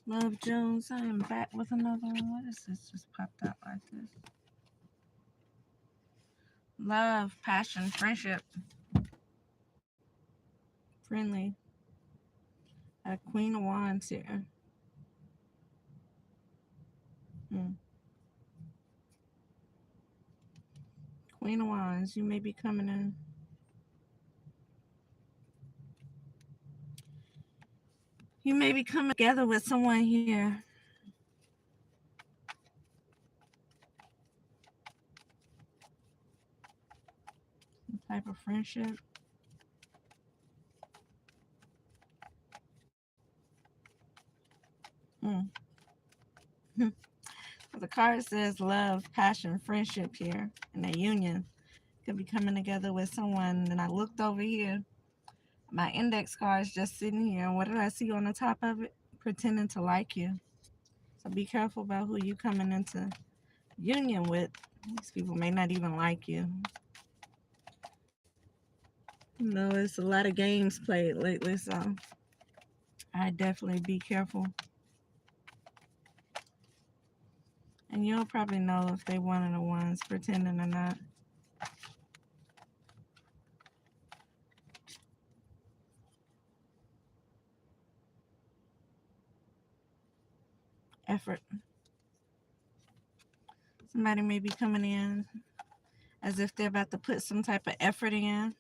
Love Jones, I am back with another one. What is this? Just popped out like this. Love, passion, friendship, friendly. A Queen of Wands here. Hmm. Queen of Wands, you may be coming in. You may be coming together with someone here. Some type of friendship. Hmm. The card says love, passion, friendship here, and a union. Could be coming together with someone. And I looked over here. My index card is just sitting here. And what did I see on the top of it? Pretending to like you. So be careful about who you coming into union with. These people may not even like you. You know, it's a lot of games played lately, so I definitely be careful. And you'll probably know if they one of the ones pretending or not. Effort. Somebody may be coming in as if they're about to put some type of effort in.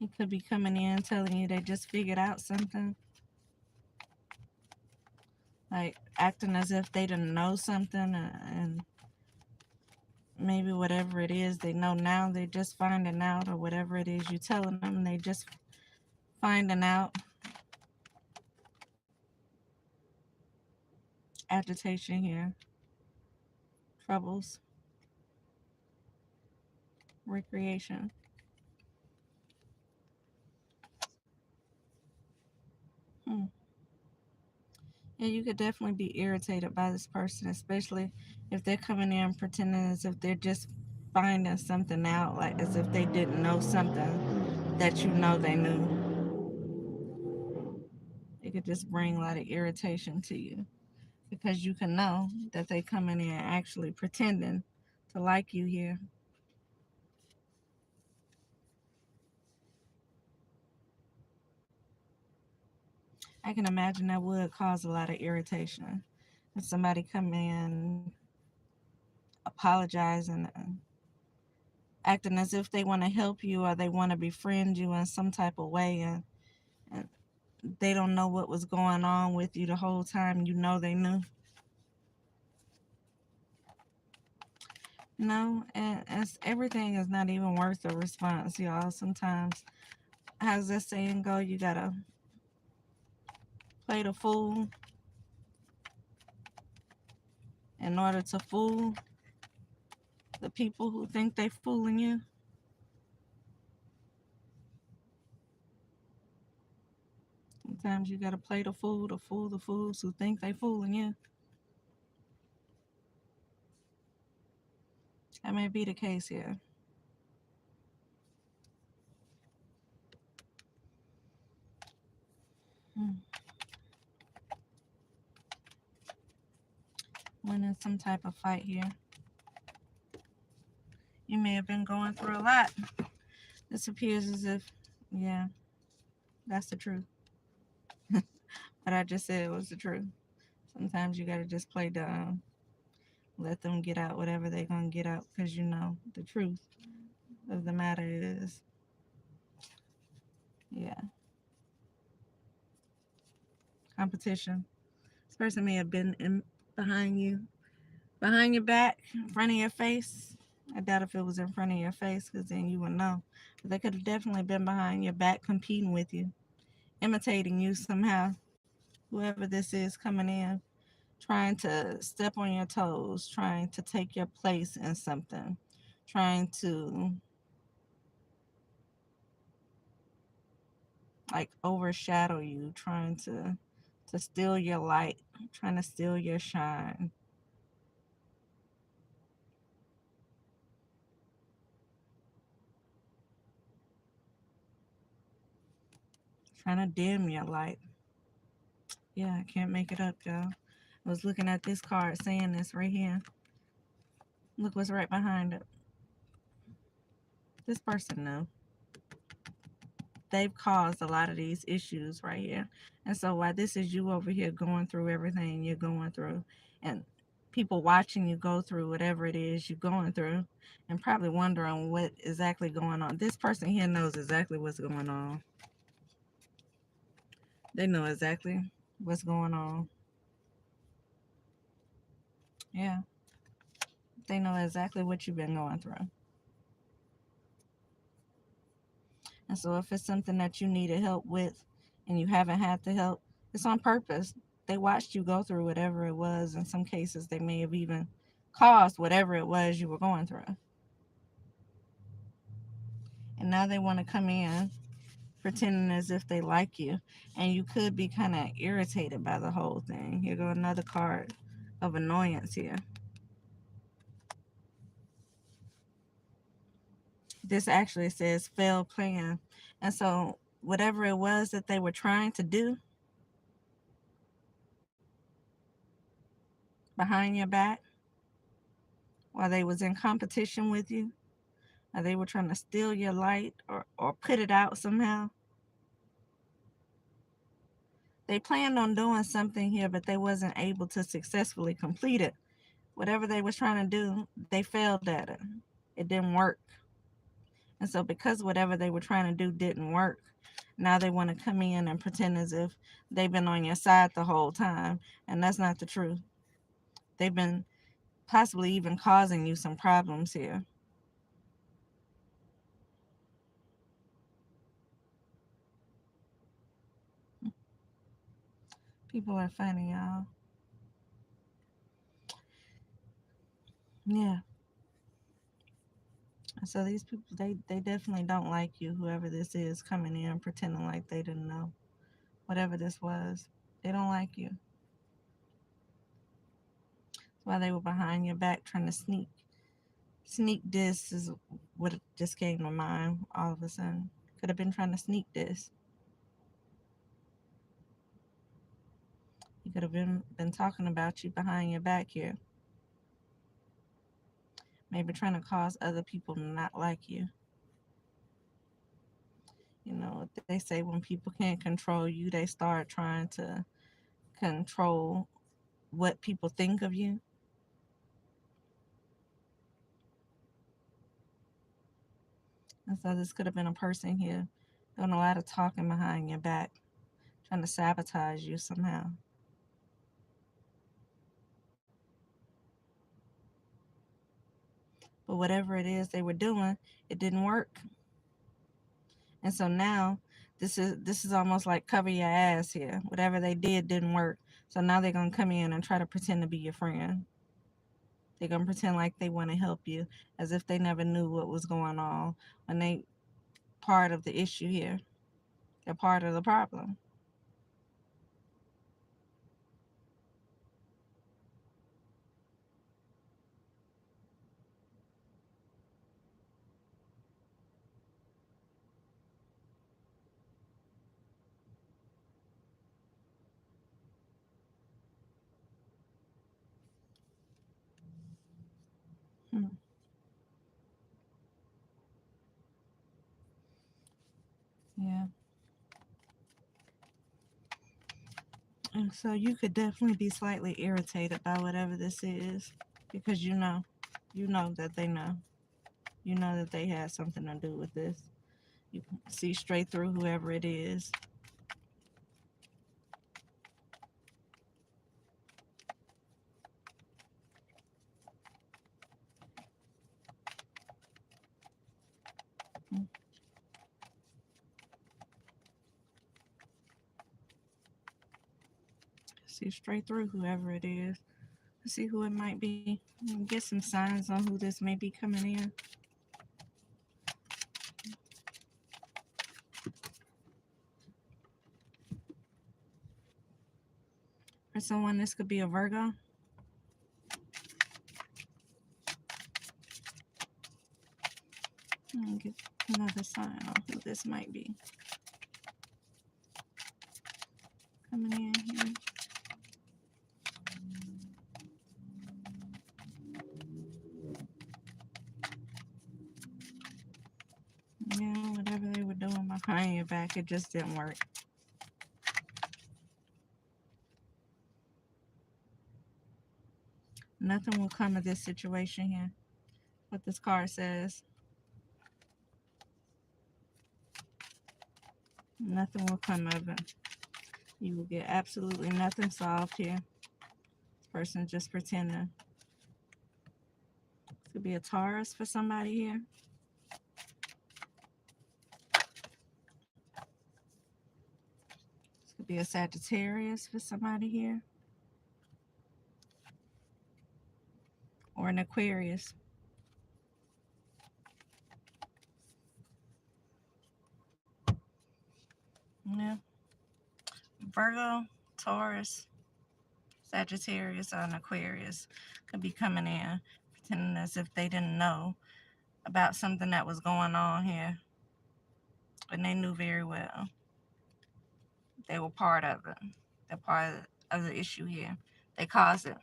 He could be coming in telling you they just figured out something. Like acting as if they didn't know something, and maybe whatever it is they know now, they're just finding out, or whatever it is you're telling them, they just finding out. Agitation here. Troubles. Recreation. Hmm. Yeah, you could definitely be irritated by this person, especially if they're coming in pretending as if they're just finding something out, like as if they didn't know something that you know they knew. It could just bring a lot of irritation to you because you can know that they coming in actually pretending to like you here. I can imagine that would cause a lot of irritation. If somebody come in apologizing and acting as if they want to help you or they want to befriend you in some type of way, and they don't know what was going on with you the whole time you know they knew. No, and everything is not even worth a response, y'all. Sometimes, how's that saying go? You gotta play the fool in order to fool the people who think they fooling you. Sometimes you gotta play the fool to fool the fools who think they fooling you. That may be the case here. Hmm. Winning some type of fight here. You may have been going through a lot. This appears as if, yeah, that's the truth. What I just said was the truth. Sometimes you gotta just play dumb, let them get out whatever they're gonna get out, because you know the truth of the matter is, yeah, competition. This person may have been behind you, behind your back, in front of your face. I doubt if it was in front of your face, because then you would know. But they could have definitely been behind your back, competing with you, imitating you somehow. Whoever this is coming in, trying to step on your toes, trying to take your place in something, trying to like overshadow you, trying to steal your light, trying to steal your shine. Trying to dim your light. Yeah, I can't make it up, y'all. I was looking at this card saying this right here. Look what's right behind it. This person knew. They've caused a lot of these issues right here. And so while this is you over here going through everything you're going through, and people watching you go through whatever it is you're going through, and probably wondering what exactly going on. This person here knows exactly what's going on. They know exactly what's going on. Yeah, they know exactly what you've been going through. And so if it's something that you needed help with and you haven't had the help, it's on purpose. They watched you go through whatever it was. In some cases, they may have even caused whatever it was you were going through. And now they want to come in pretending as if they like you. And you could be kind of irritated by the whole thing. Here go another card of annoyance here. This actually says failed plan. And so whatever it was that they were trying to do behind your back while they was in competition with you, or they were trying to steal your light or put it out somehow. They planned on doing something here, but they wasn't able to successfully complete it. Whatever they was trying to do, they failed at it. It didn't work. And so because whatever they were trying to do didn't work, now they want to come in and pretend as if they've been on your side the whole time. And that's not the truth. They've been possibly even causing you some problems here. People are funny, y'all. Yeah. So these people, they definitely don't like you, whoever this is coming in pretending like they didn't know. Whatever this was, they don't like you. That's why they were behind your back trying to sneak this is what just came to mind all of a sudden. Could have been trying to sneak this. He could have been talking about you behind your back here. Maybe trying to cause other people to not like you. You know, they say when people can't control you, they start trying to control what people think of you. And so this could have been a person here doing a lot of talking behind your back, trying to sabotage you somehow. But whatever it is they were doing, it didn't work. And so now this is almost like cover your ass here. Whatever they did didn't work. So now they're gonna come in and try to pretend to be your friend. They're gonna pretend like they want to help you as if they never knew what was going on when they part of the issue here. They're part of the problem. Hmm. Yeah. And so you could definitely be slightly irritated by whatever this is because you know that they know. You know that they had something to do with this. You can see straight through whoever it is. Mm. See straight through whoever it is. See who it might be. Get some signs on who this may be coming in. For someone, this could be a Virgo. Get another sign on who this might be. coming in here. Yeah, whatever they were doing behind your back, it just didn't work. Nothing will come of this situation here. What this card says, nothing will come of it. You will get absolutely nothing solved here. This person just pretending. This could be a Taurus for somebody here. This could be a Sagittarius for somebody here. Or an Aquarius. Yeah. Virgo, Taurus, Sagittarius, or an Aquarius could be coming in pretending as if they didn't know about something that was going on here. And they knew very well. They were part of it. They're part of the issue here. They caused it.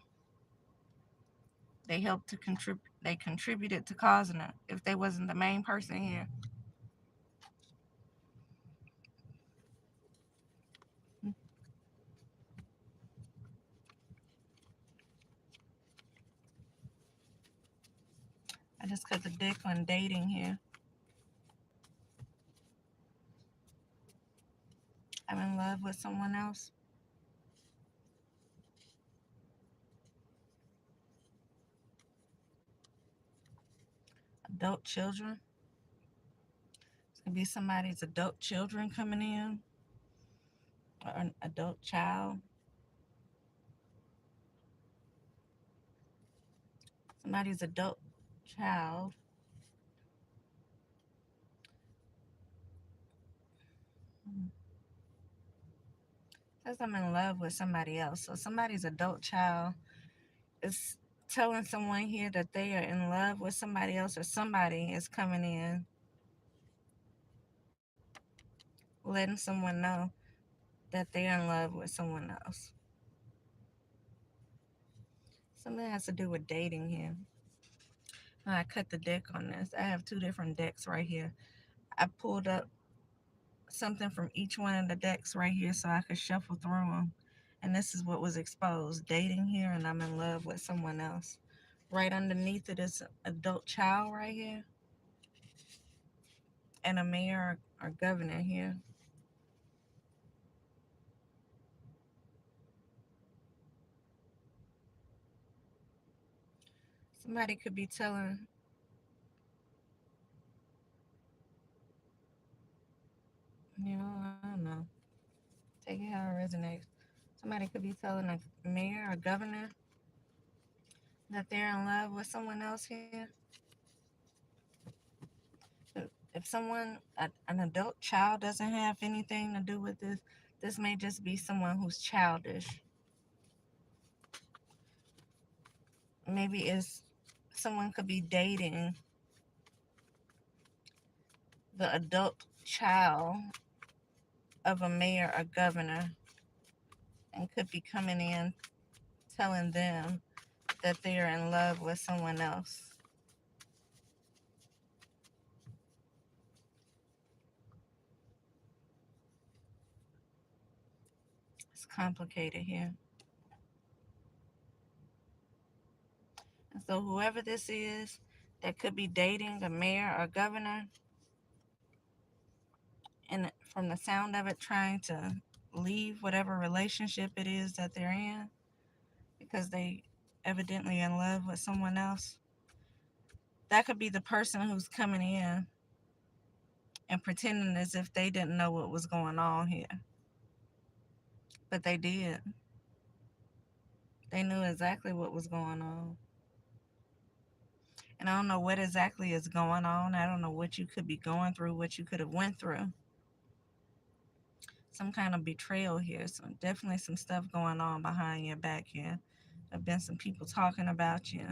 They helped to contribute. They contributed to causing it. If they wasn't the main person here, I just cut the deck on dating here. I'm in love with someone else. Adult children. It's gonna be somebody's adult children coming in, or an adult child. Somebody's adult child. Says I'm in love with somebody else. So somebody's adult child is telling someone here that they are in love with somebody else, or somebody is coming in letting someone know that they're in love with someone else. Something has to do with dating here. And I cut the deck on this. I have two different decks right here. I pulled up something from each one of the decks right here so I could shuffle through them. And this is what was exposed. Dating here, and I'm in love with someone else. Right underneath it is adult child right here. And a mayor or governor here. Somebody could be telling, I don't know. Take it how it resonates. Somebody could be telling a mayor or governor that they're in love with someone else here. If someone, an adult child, doesn't have anything to do with this, this may just be someone who's childish. Maybe it's someone could be dating the adult child of a mayor or governor and could be coming in telling them that they're in love with someone else. It's complicated here. And so whoever this is that could be dating a mayor or governor, and from the sound of it, trying to leave whatever relationship it is that they're in because they evidently in love with someone else. That could be the person who's coming in and pretending as if they didn't know what was going on here. But they did. They knew exactly what was going on. And I don't know what exactly is going on. I don't know what you could be going through, what you could have went through. Some kind of betrayal here. So definitely some stuff going on behind your back here. There have been some people talking about you.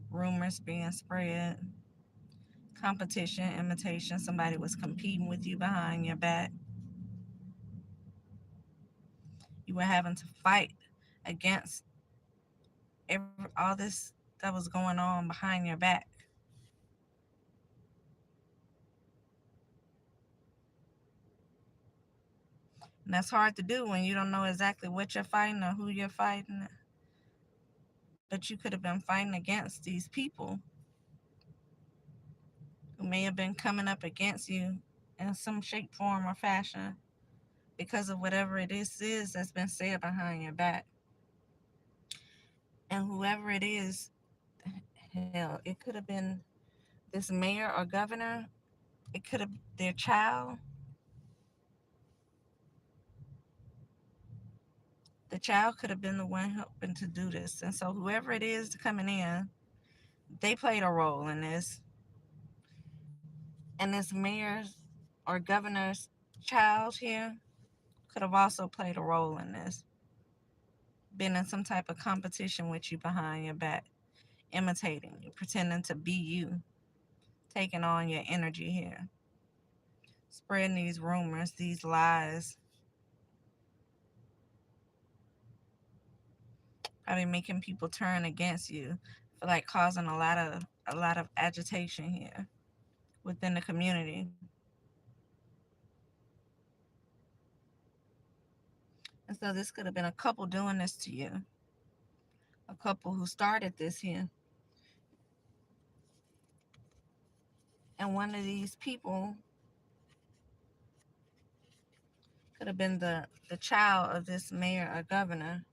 Rumors being spread. Competition, imitation. Somebody was competing with you behind your back. You were having to fight against all this that was going on behind your back. And that's hard to do when you don't know exactly what you're fighting or who you're fighting. But you could have been fighting against these people who may have been coming up against you in some shape, form, or fashion because of whatever it is that's been said behind your back. And whoever it is, hell, it could have been this mayor or governor, it could have their child. The child could have been the one helping to do this. And so whoever it is coming in, they played a role in this. And this mayor's or governor's child here could have also played a role in this. Been in some type of competition with you behind your back, imitating you, pretending to be you, taking on your energy here, spreading these rumors, these lies, probably making people turn against you, for like causing a lot of agitation here within the community. And so this could have been a couple doing this to you, a couple who started this here. And one of these people could have been the child of this mayor or governor.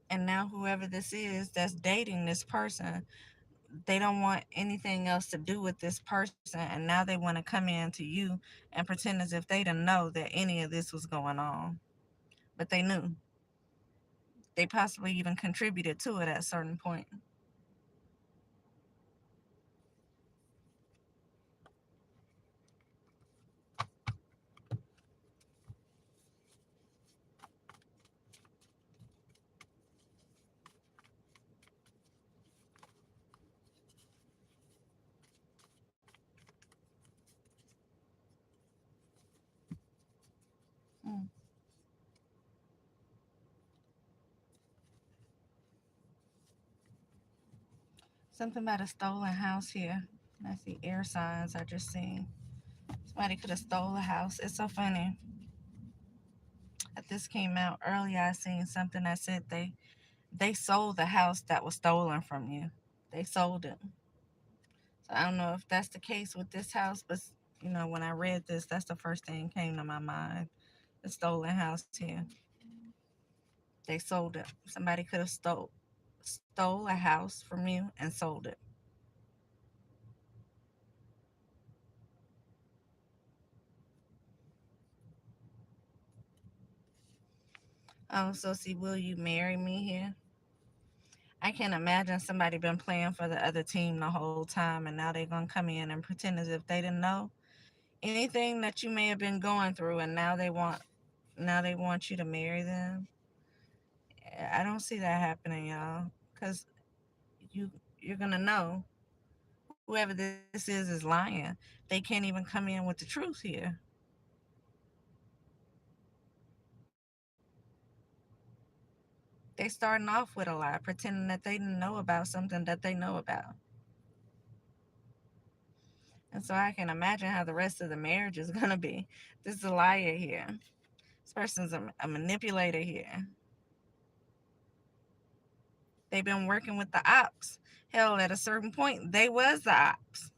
And now whoever this is that's dating this person, they don't want anything else to do with this person, and now they want to come in to you and pretend as if they didn't know that any of this was going on. But they knew. They possibly even contributed to it at a certain point. Mm. Something about a stolen house here. That's the air signs I just seen. Somebody could have stole a house. It's so funny. That this came out earlier, I seen something that said they sold the house that was stolen from you. They sold it. So I don't know if that's the case with this house, but when I read this, that's the first thing came to my mind. The stolen house here. They sold it. Somebody could have stole a house from you and sold it. Oh, so see, will you marry me here? I can't imagine somebody been playing for the other team the whole time and now they're gonna come in and pretend as if they didn't know anything that you may have been going through, and now they want you to marry them. I don't see that happening, y'all, because you you're gonna know whoever this is lying. They can't even come in with the truth here. They starting off with a lie, pretending that they didn't know about something that they know about. And so I can imagine how the rest of the marriage is gonna be. This is a liar here. This person's a manipulator here. They've been working with the ops. Hell, at a certain point, they was the ops.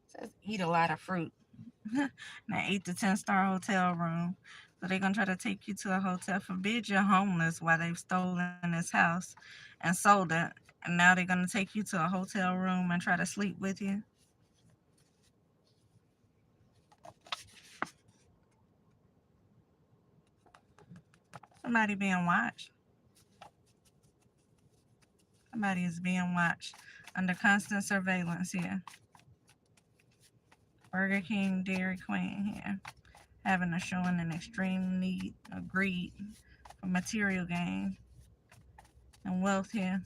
Says eat a lot of fruit. In an 8 to 10 star hotel room. So they're gonna try to take you to a hotel. Forbid you're homeless while they've stolen this house and sold it. And now they're gonna take you to a hotel room and try to sleep with you. Somebody being watched. Somebody is being watched under constant surveillance here. Burger King, Dairy Queen here. having or showing an extreme need or greed for material gain and wealth here.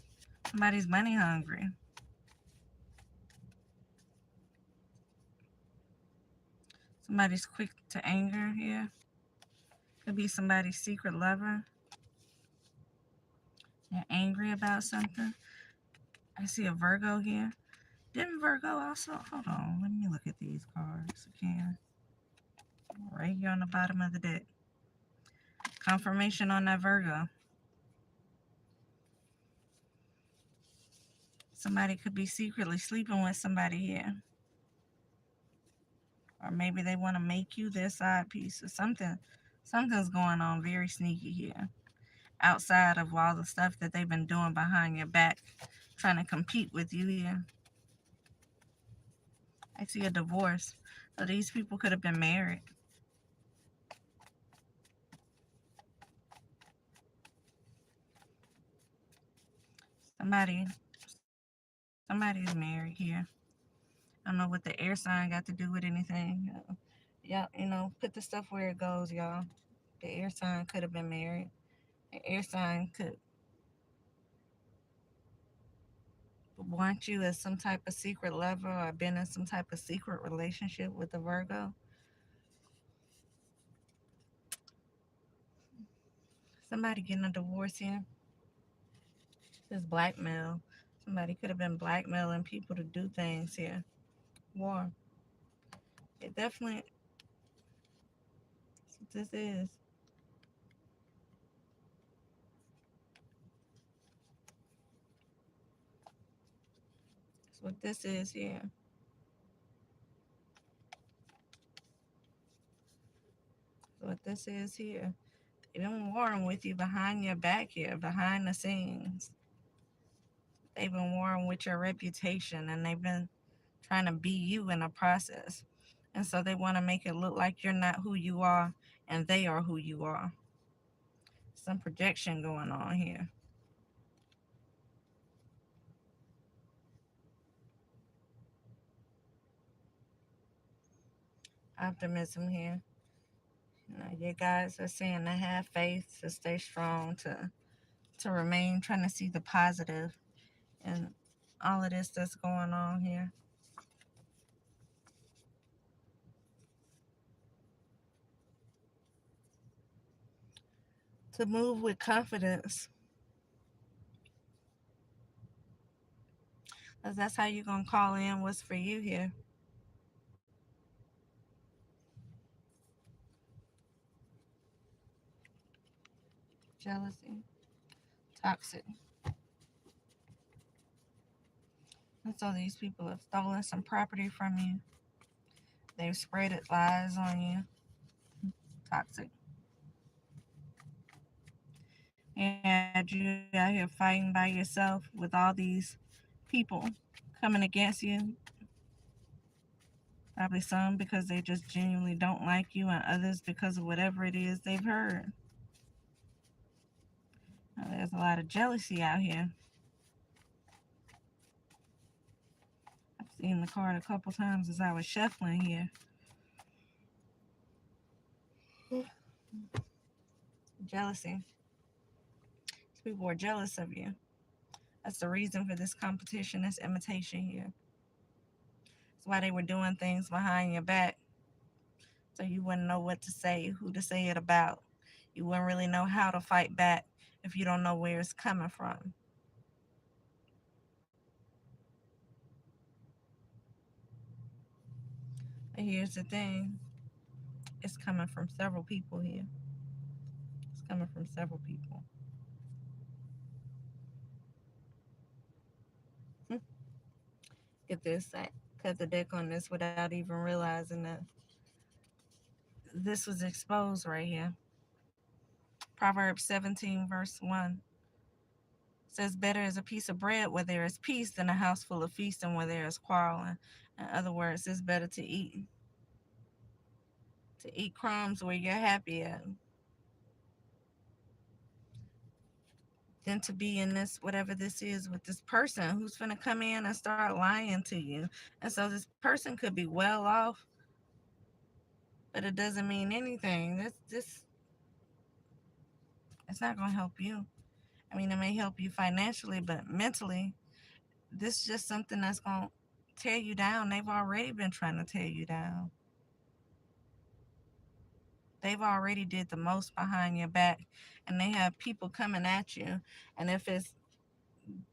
Somebody's money hungry. Somebody's quick to anger here. Could be somebody's secret lover. They're angry about something. I see a Virgo here. Didn't Virgo also? Hold on. Let me look at these cards again. Right here on the bottom of the deck. Confirmation on that Virgo. Somebody could be secretly sleeping with somebody here. Or maybe they want to make you their side piece or something. Something's going on very sneaky here. Outside of all the stuff that they've been doing behind your back, trying to compete with you here. I see a divorce. So these people could have been married. Somebody, somebody's married here. I don't know what the air sign got to do with anything. Y'all, put the stuff where it goes, y'all. The air sign could have been married. The air sign could want you as some type of secret lover or been in some type of secret relationship with the Virgo. Somebody getting a divorce here. This blackmail. Somebody could have been blackmailing people to do things here. War. It definitely, that's what this is. That's what this is here. That's what this is here. They've been warring with you behind your back here, behind the scenes. They've been warring with your reputation and they've been trying to be you in the process. And so they want to make it look like you're not who you are and they are who you are. Some projection going on here. Optimism here. Your guys are saying to have faith, to stay strong, to remain trying to see the positive in all of this that's going on here. To move with confidence. Because that's how you're going to call in what's for you here. Jealousy. Toxic. And so these people have stolen some property from you. They've spread lies on you. Toxic. And you out here fighting by yourself with all these people coming against you. Probably some because they just genuinely don't like you, and others because of whatever it is they've heard. Now, there's a lot of jealousy out here. I've seen the card a couple times as I was shuffling here. Jealousy. People are jealous of you. That's the reason for this competition, this imitation here. That's why they were doing things behind your back. So you wouldn't know what to say, who to say it about. You wouldn't really know how to fight back if you don't know where it's coming from. But here's the thing. It's coming from several people here. It's coming from several people. Get this. I cut the deck on this without even realizing that this was exposed right here. Proverbs 17, verse 1 says, better is a piece of bread where there is peace than a house full of feasting where there is quarreling. In other words, it's better to eat crumbs where you're happy at than to be in this, whatever this is, with this person who's going to come in and start lying to you. And so this person could be well off, but it doesn't mean anything. It's not gonna help you. I mean, it may help you financially, but mentally, this is just something that's gonna tear you down. They've already been trying to tear you down. They've already did the most behind your back, and they have people coming at you. And if it's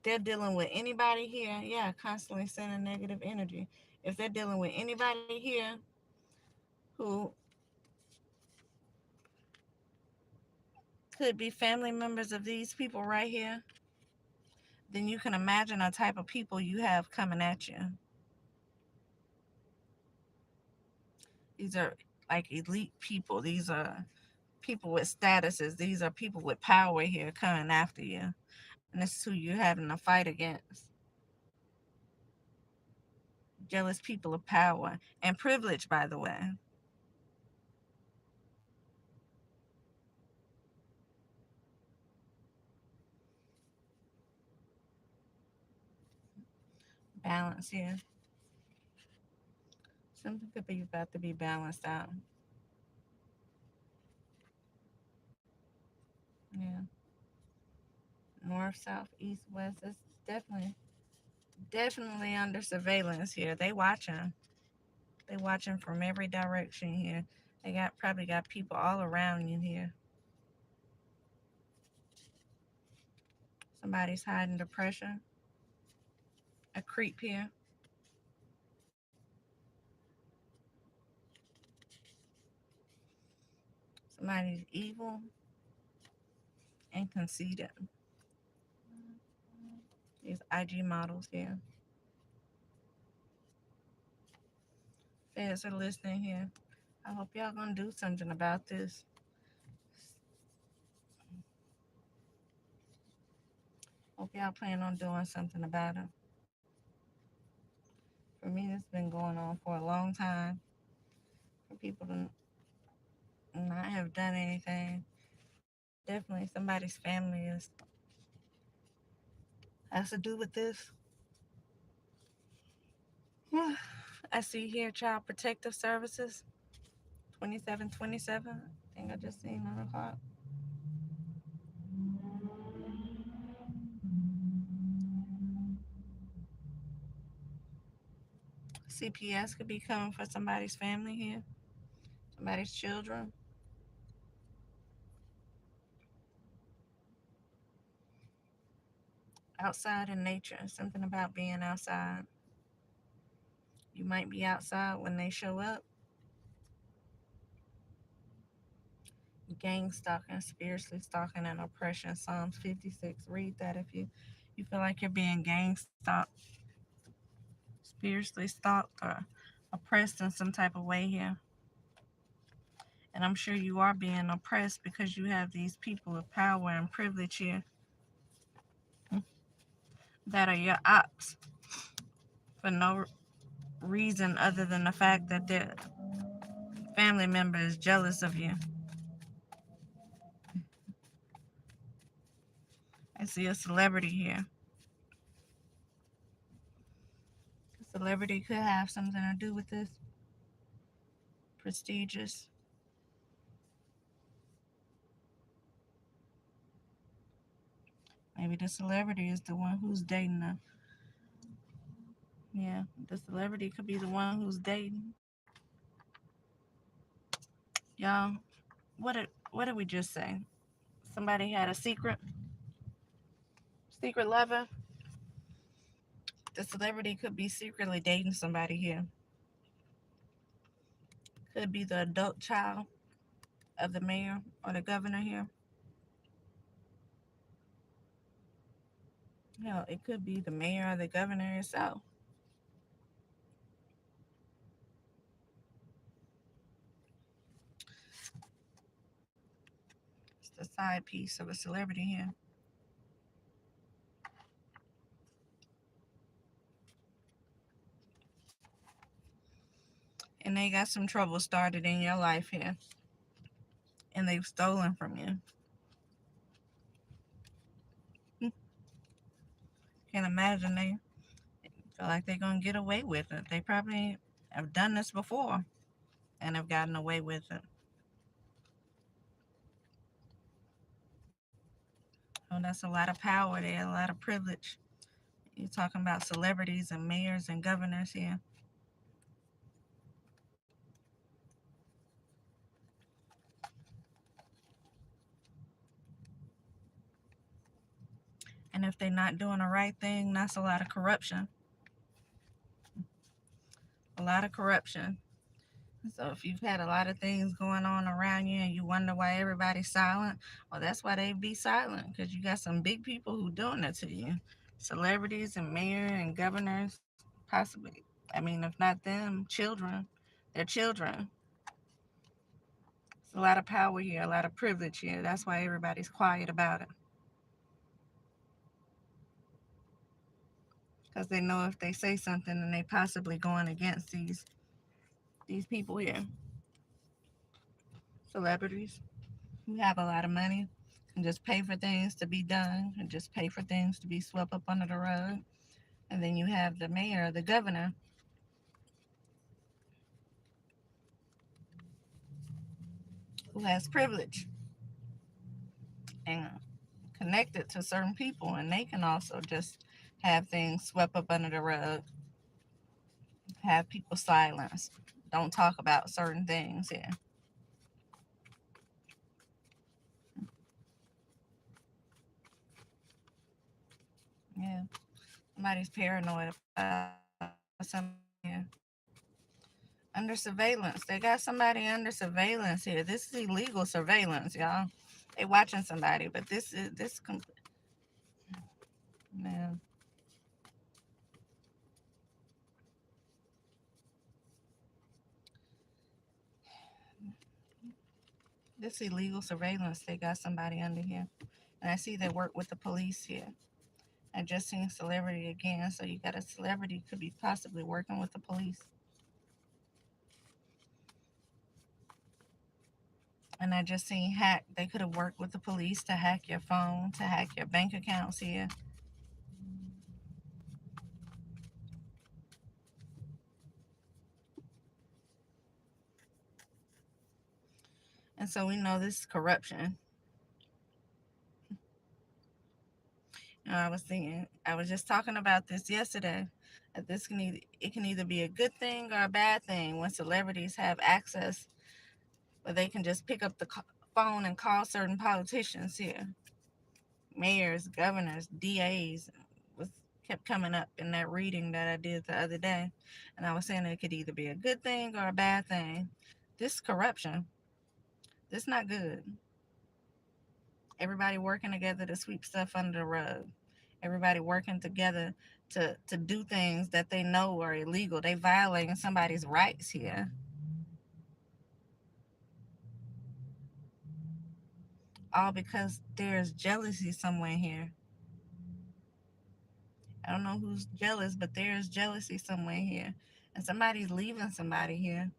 they're dealing with anybody here, yeah, constantly sending negative energy. If they're dealing with anybody here who could be family members of these people right here, then you can imagine the type of people you have coming at you. These are like elite people. These are people with statuses. These are people with power here coming after you. And this is who you're having to fight against. Jealous people of power and privilege, by the way. Balance here. Something could be about to be balanced out. Yeah. North, south, east, west. It's definitely under surveillance here. They watching. They watching from every direction here. They probably got people all around you here. Somebody's hiding depression. A creep here. Somebody's evil and conceited. These IG models here. Feds are listening here. I hope y'all gonna do something about this. Hope y'all plan on doing something about it. For me, it's been going on for a long time. For people to not have done anything, definitely somebody's family has to do with this. I see here Child Protective Services, 2727. I think I just seen on the clock. CPS could be coming for somebody's family here, somebody's children. Outside in nature, something about being outside. You might be outside when they show up. Gang stalking, spiritually stalking, and oppression. Psalms 56. Read that if you feel like you're being gang stalked, spiritually stalked, or oppressed in some type of way here. And I'm sure you are being oppressed because you have these people of power and privilege here that are your ops for no reason other than the fact that their family member is jealous of you. I see a celebrity here. A celebrity could have something to do with this. Prestigious. Maybe the celebrity is the one who's dating them. Yeah, the celebrity could be the one who's dating. Y'all, what did we just say? Somebody had a secret lover. The celebrity could be secretly dating somebody here. Could be the adult child of the mayor or the governor here. Hell, it could be the mayor or the governor itself. It's the side piece of a celebrity here. And they got some trouble started in your life here. And they've stolen from you. Can't imagine they feel like they're gonna get away with it. They probably have done this before. and have gotten away with it. Oh, that's a lot of power there, a lot of privilege. You're talking about celebrities and mayors and governors here. And if they're not doing the right thing, that's a lot of corruption. A lot of corruption. So if you've had a lot of things going on around you and you wonder why everybody's silent, well, that's why they be silent, because you got some big people who doing it to you. Celebrities and mayor and governors, possibly. I mean, if not them, children. Their children. It's a lot of power here, a lot of privilege here. That's why everybody's quiet about it. Because they know if they say something, then they possibly going against these people here, celebrities who have a lot of money and just pay for things to be done and just pay for things to be swept up under the rug. And then you have the mayor, the governor, who has privilege and connected to certain people, and they can also just have things swept up under the rug, have people silenced, don't talk about certain things here. Yeah, somebody's paranoid about something here. Under surveillance. They got somebody under surveillance here. This is illegal surveillance, y'all. They watching somebody, but man, this illegal surveillance. They got somebody under here, and I see they work with the police here. I just seen celebrity again, so you got a celebrity could be possibly working with the police. And I just seen hack. They could have worked with the police to hack your phone, to hack your bank accounts here. And so we know this is corruption. I was just talking about this yesterday. That this can either it can either be a good thing or a bad thing when celebrities have access, where they can just pick up the phone and call certain politicians here, mayors, governors, DAs. Was kept coming up in that reading that I did the other day, and I was saying it could either be a good thing or a bad thing. This corruption. This not good. Everybody working together to sweep stuff under the rug. Everybody working together to do things that they know are illegal. They violating somebody's rights here. All because there's jealousy somewhere here. I don't know who's jealous, but there's jealousy somewhere here. And somebody's leaving somebody here.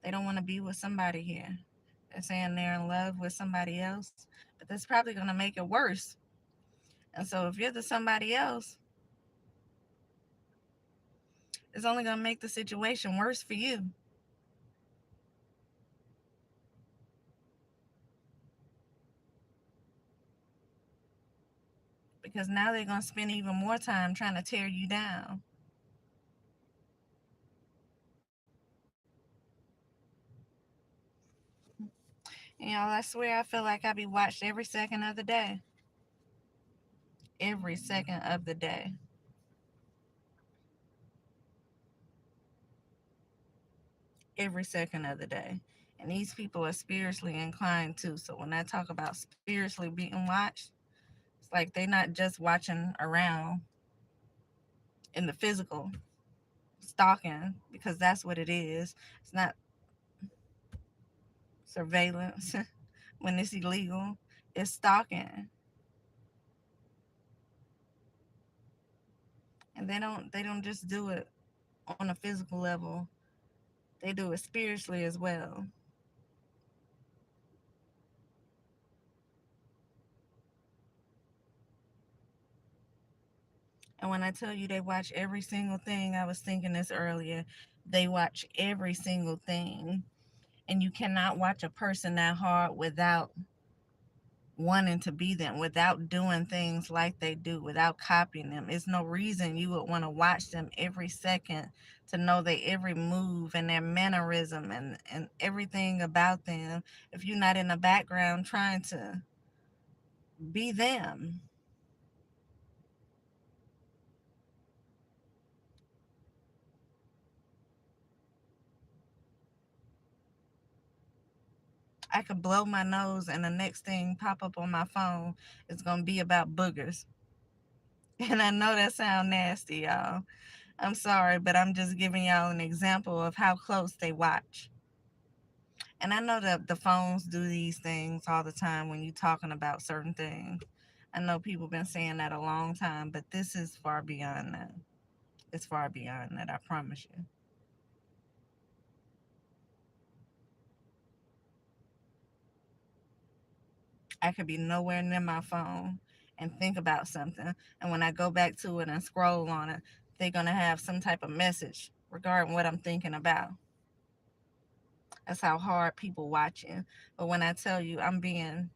They don't want to be with somebody here. They're saying they're in love with somebody else, but that's probably going to make it worse. And so if you're the somebody else, it's only going to make the situation worse for you, because now they're going to spend even more time trying to tear you down. You know, I swear I feel like I be watched every second of the day. Every second of the day. Every second of the day. And these people are spiritually inclined too. So when I talk about spiritually being watched, it's like they're not just watching around in the physical, stalking, because that's what it is. It's not surveillance when it's illegal. It's stalking. And they don't just do it on a physical level. They do it spiritually as well. And when I tell you they watch every single thing, I was thinking this earlier. They watch every single thing. And you cannot watch a person that hard without wanting to be them, without doing things like they do, without copying them. It's no reason you would want to watch them every second to know their every move and their mannerism and everything about them if you're not in the background trying to be them. I could blow my nose and the next thing pop up on my phone is going to be about boogers. And I know that sounds nasty, y'all. I'm sorry, but I'm just giving y'all an example of how close they watch. And I know that the phones do these things all the time when you're talking about certain things. I know people been saying that a long time, but this is far beyond that. It's far beyond that, I promise you. I could be nowhere near my phone and think about something. And when I go back to it and scroll on it, they're going to have some type of message regarding what I'm thinking about. That's how hard people watch you. But when I tell you I'm being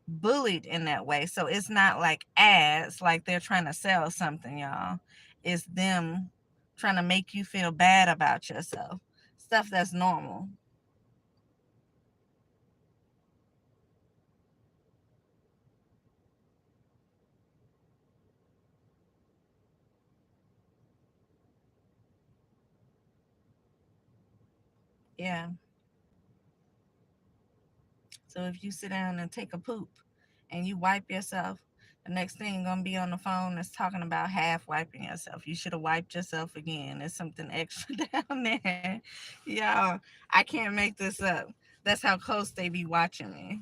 bullied in that way, so it's not like ads, like they're trying to sell something, y'all. It's them trying to make you feel bad about yourself. Stuff that's normal. Yeah. So if you sit down and take a poop and you wipe yourself, the next thing gonna be on the phone is talking about half wiping yourself. You should have wiped yourself again. There's something extra down there. Y'all, I can't make this up. That's how close they be watching me.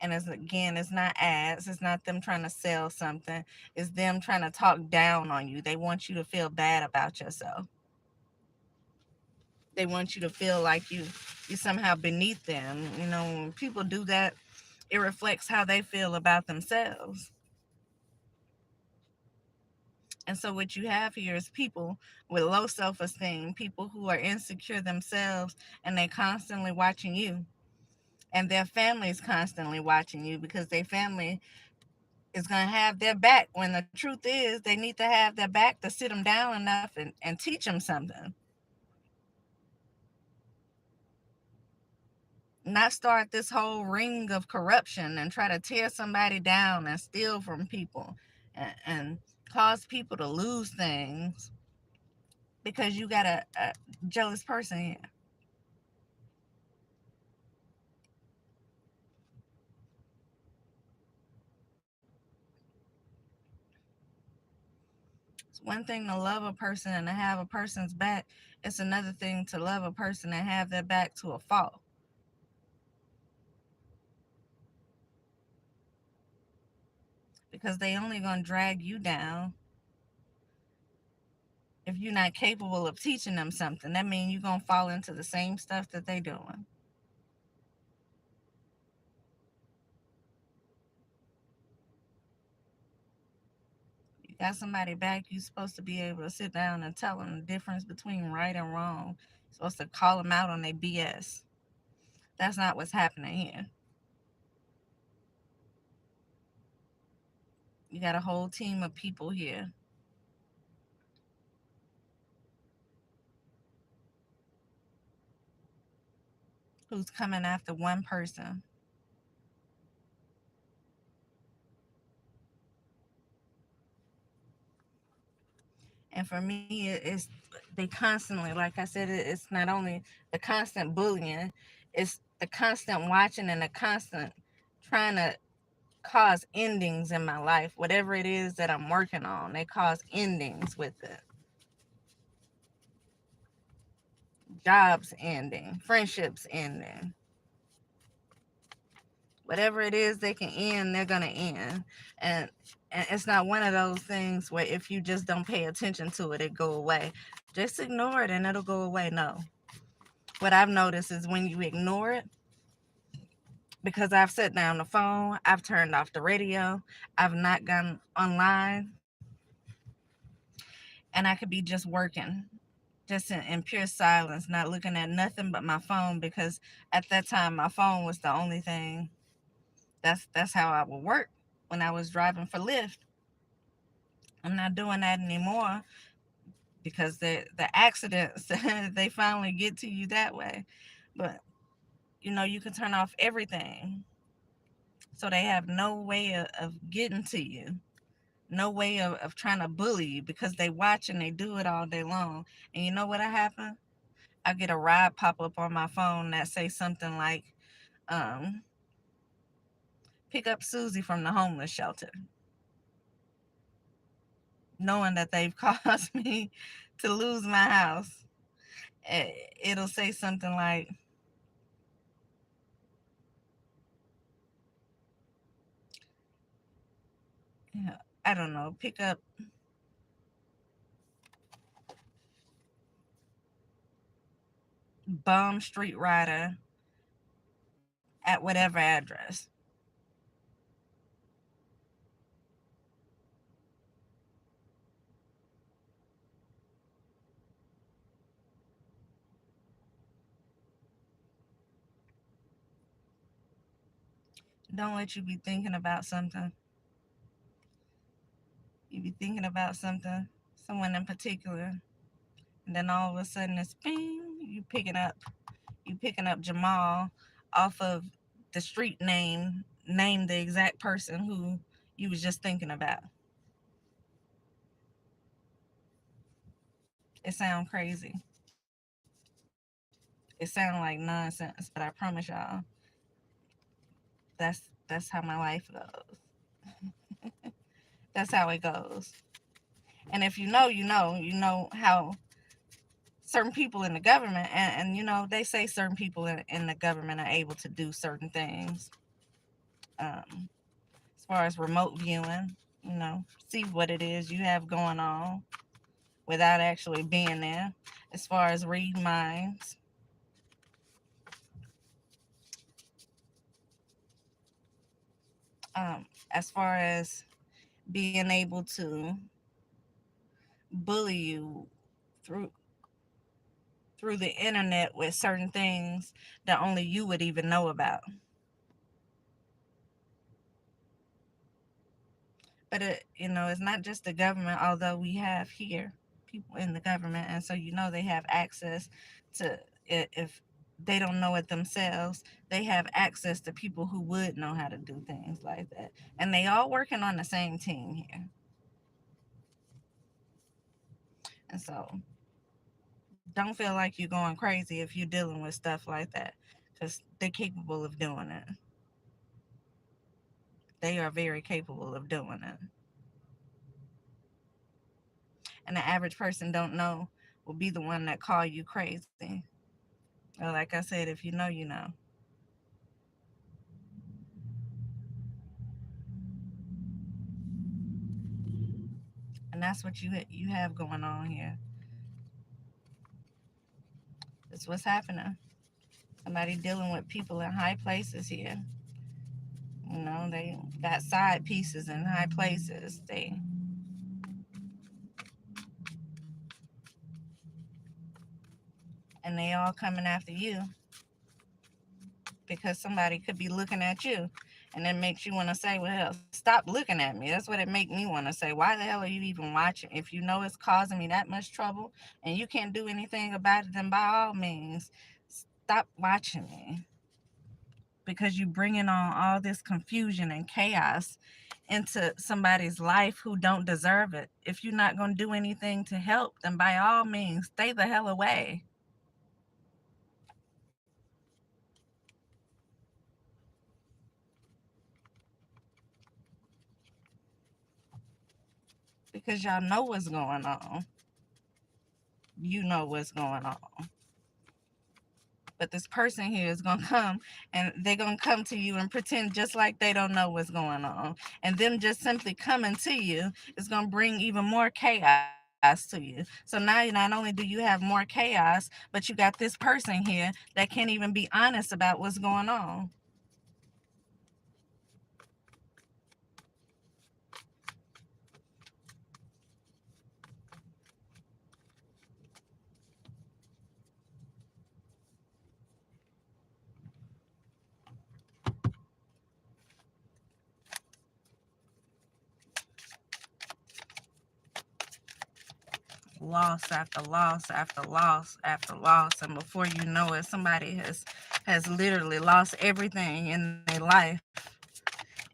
And it's again, it's not ads, it's not them trying to sell something, it's them trying to talk down on you. They want you to feel bad about yourself. They want you to feel like you somehow beneath them. You know, when people do that, it reflects how they feel about themselves. And so what you have here is people with low self-esteem, people who are insecure themselves, and they constantly watching you. And their family is constantly watching you because their family is going to have their back when the truth is they need to have their back to sit them down enough and teach them something. Not start this whole ring of corruption and try to tear somebody down and steal from people and cause people to lose things because you got a jealous person here. It's one thing to love a person and to have a person's back. It's another thing to love a person and have their back to a fault, because they only gonna drag you down if you're not capable of teaching them something. That means you're gonna fall into the same stuff that they doing. You got somebody back, you're supposed to be able to sit down and tell them the difference between right and wrong. You're supposed to call them out on their BS. That's not what's happening here. You got a whole team of people here who's coming after one person. And for me, it's they constantly, like I said, it's not only the constant bullying, it's the constant watching and the constant trying to cause endings in my life. Whatever it is that I'm working on, they cause endings with it. Jobs ending, friendships ending. Whatever it is they can end, they're gonna end. And and it's not one of those things where if you just don't pay attention to it, it go away. Just ignore it and it'll go away. No. What I've noticed is when you ignore it, because I've set down the phone, I've turned off the radio, I've not gone online, and I could be just working. just in pure silence, not looking at nothing but my phone, because at that time my phone was the only thing. That's how I would work when I was driving for Lyft. I'm not doing that anymore because the accidents they finally get to you that way. But you can turn off everything, so they have no way of getting to you, no way of trying to bully you, because they watch and they do it all day long. And you know what happened? I get a ride pop up on my phone that say something like, um, pick up Susie from the homeless shelter, knowing that they've caused me to lose my house. It'll say something like, I don't know, pick up Bum Street Rider at whatever address. Don't let you be thinking about something. You be thinking about something, someone in particular, and then all of a sudden it's bing, you picking up Jamal off of the street name the exact person who you was just thinking about. It sound crazy. It sound like nonsense, but I promise y'all, that's how my life goes. That's how it goes. And if you know how certain people in the government, and they say certain people in the government are able to do certain things, as far as remote viewing, see what it is you have going on without actually being there, as far as read minds, as far as being able to bully you through through the internet with certain things that only you would even know about. But it's not just the government, although we have here people in the government, and so they have access to, if they don't know it themselves, they have access to people who would know how to do things like that. And they all working on the same team here. And so don't feel like you're going crazy if you're dealing with stuff like that, because they're capable of doing it. They are very capable of doing it. And the average person don't know will be the one that call you crazy. Well, like I said, if you know, you know. And that's what you have going on here. That's what's happening. Somebody dealing with people in high places here. They got side pieces in high places. And they all coming after you because somebody could be looking at you. And it makes you want to say, well, hell, stop looking at me. That's what it make me want to say. Why the hell are you even watching? If you know it's causing me that much trouble and you can't do anything about it, then by all means, stop watching me. Because you bringing on all this confusion and chaos into somebody's life who don't deserve it. If you're not going to do anything to help, then by all means, stay the hell away. Because y'all know what's going on. You know what's going on. But this person here is going to come, and they're going to come to you and pretend just like they don't know what's going on. And them just simply coming to you is going to bring even more chaos to you. So now, not only do you have more chaos, but you got this person here that can't even be honest about what's going on. loss after loss after loss after loss, and before you know it, somebody has literally lost everything in their life,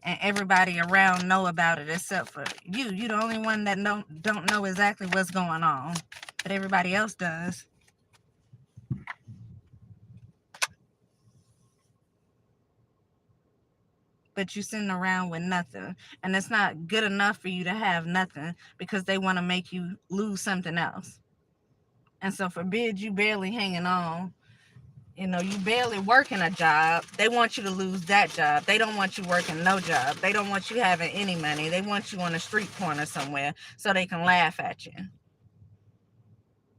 and everybody around know about it except for you. You the only one that don't know exactly what's going on, but everybody else does. But you sitting around with nothing, and it's not good enough for you to have nothing because they want to make you lose something else. And so forbid you barely hanging on, you barely working a job. They want you to lose that job. They don't want you working no job. They don't want you having any money. They want you on a street corner somewhere so they can laugh at you,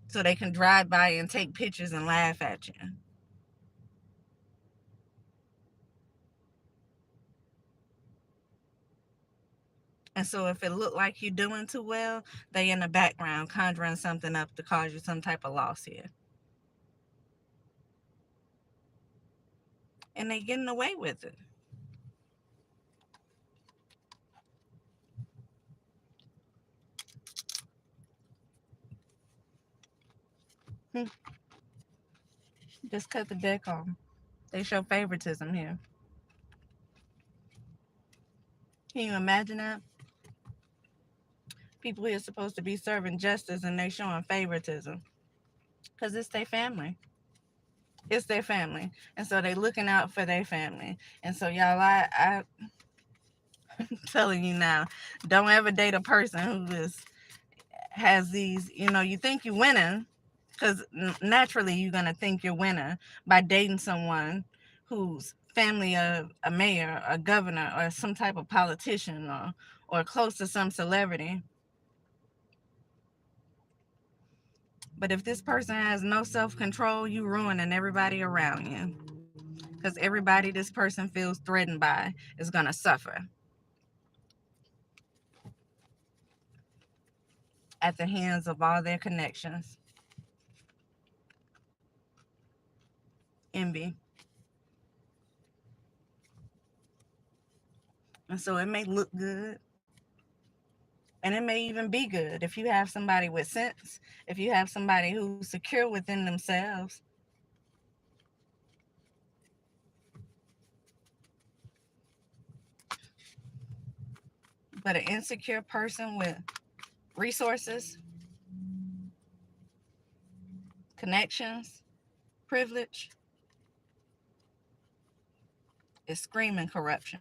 so they can drive by and take pictures and laugh at you. And so if it look like you're doing too well, they in the background conjuring something up to cause you some type of loss here. And they getting away with it. Hmm. Just cut the deck on. They show favoritism here. Can you imagine that? People here supposed to be serving justice and they showing favoritism. Because it's their family. It's their family. And so they looking out for their family. And so y'all, I'm telling you now, don't ever date a person who has these, you think you're winning, because naturally you're going to think you're winning by dating someone who's family of a mayor, a governor, or some type of politician, or close to some celebrity. But if this person has no self-control, you ruining everybody around you. Because everybody this person feels threatened by is going to suffer at the hands of all their connections. Envy. And so it may look good, and it may even be good if you have somebody with sense, if you have somebody who's secure within themselves. But an insecure person with resources, connections, privilege is screaming corruption.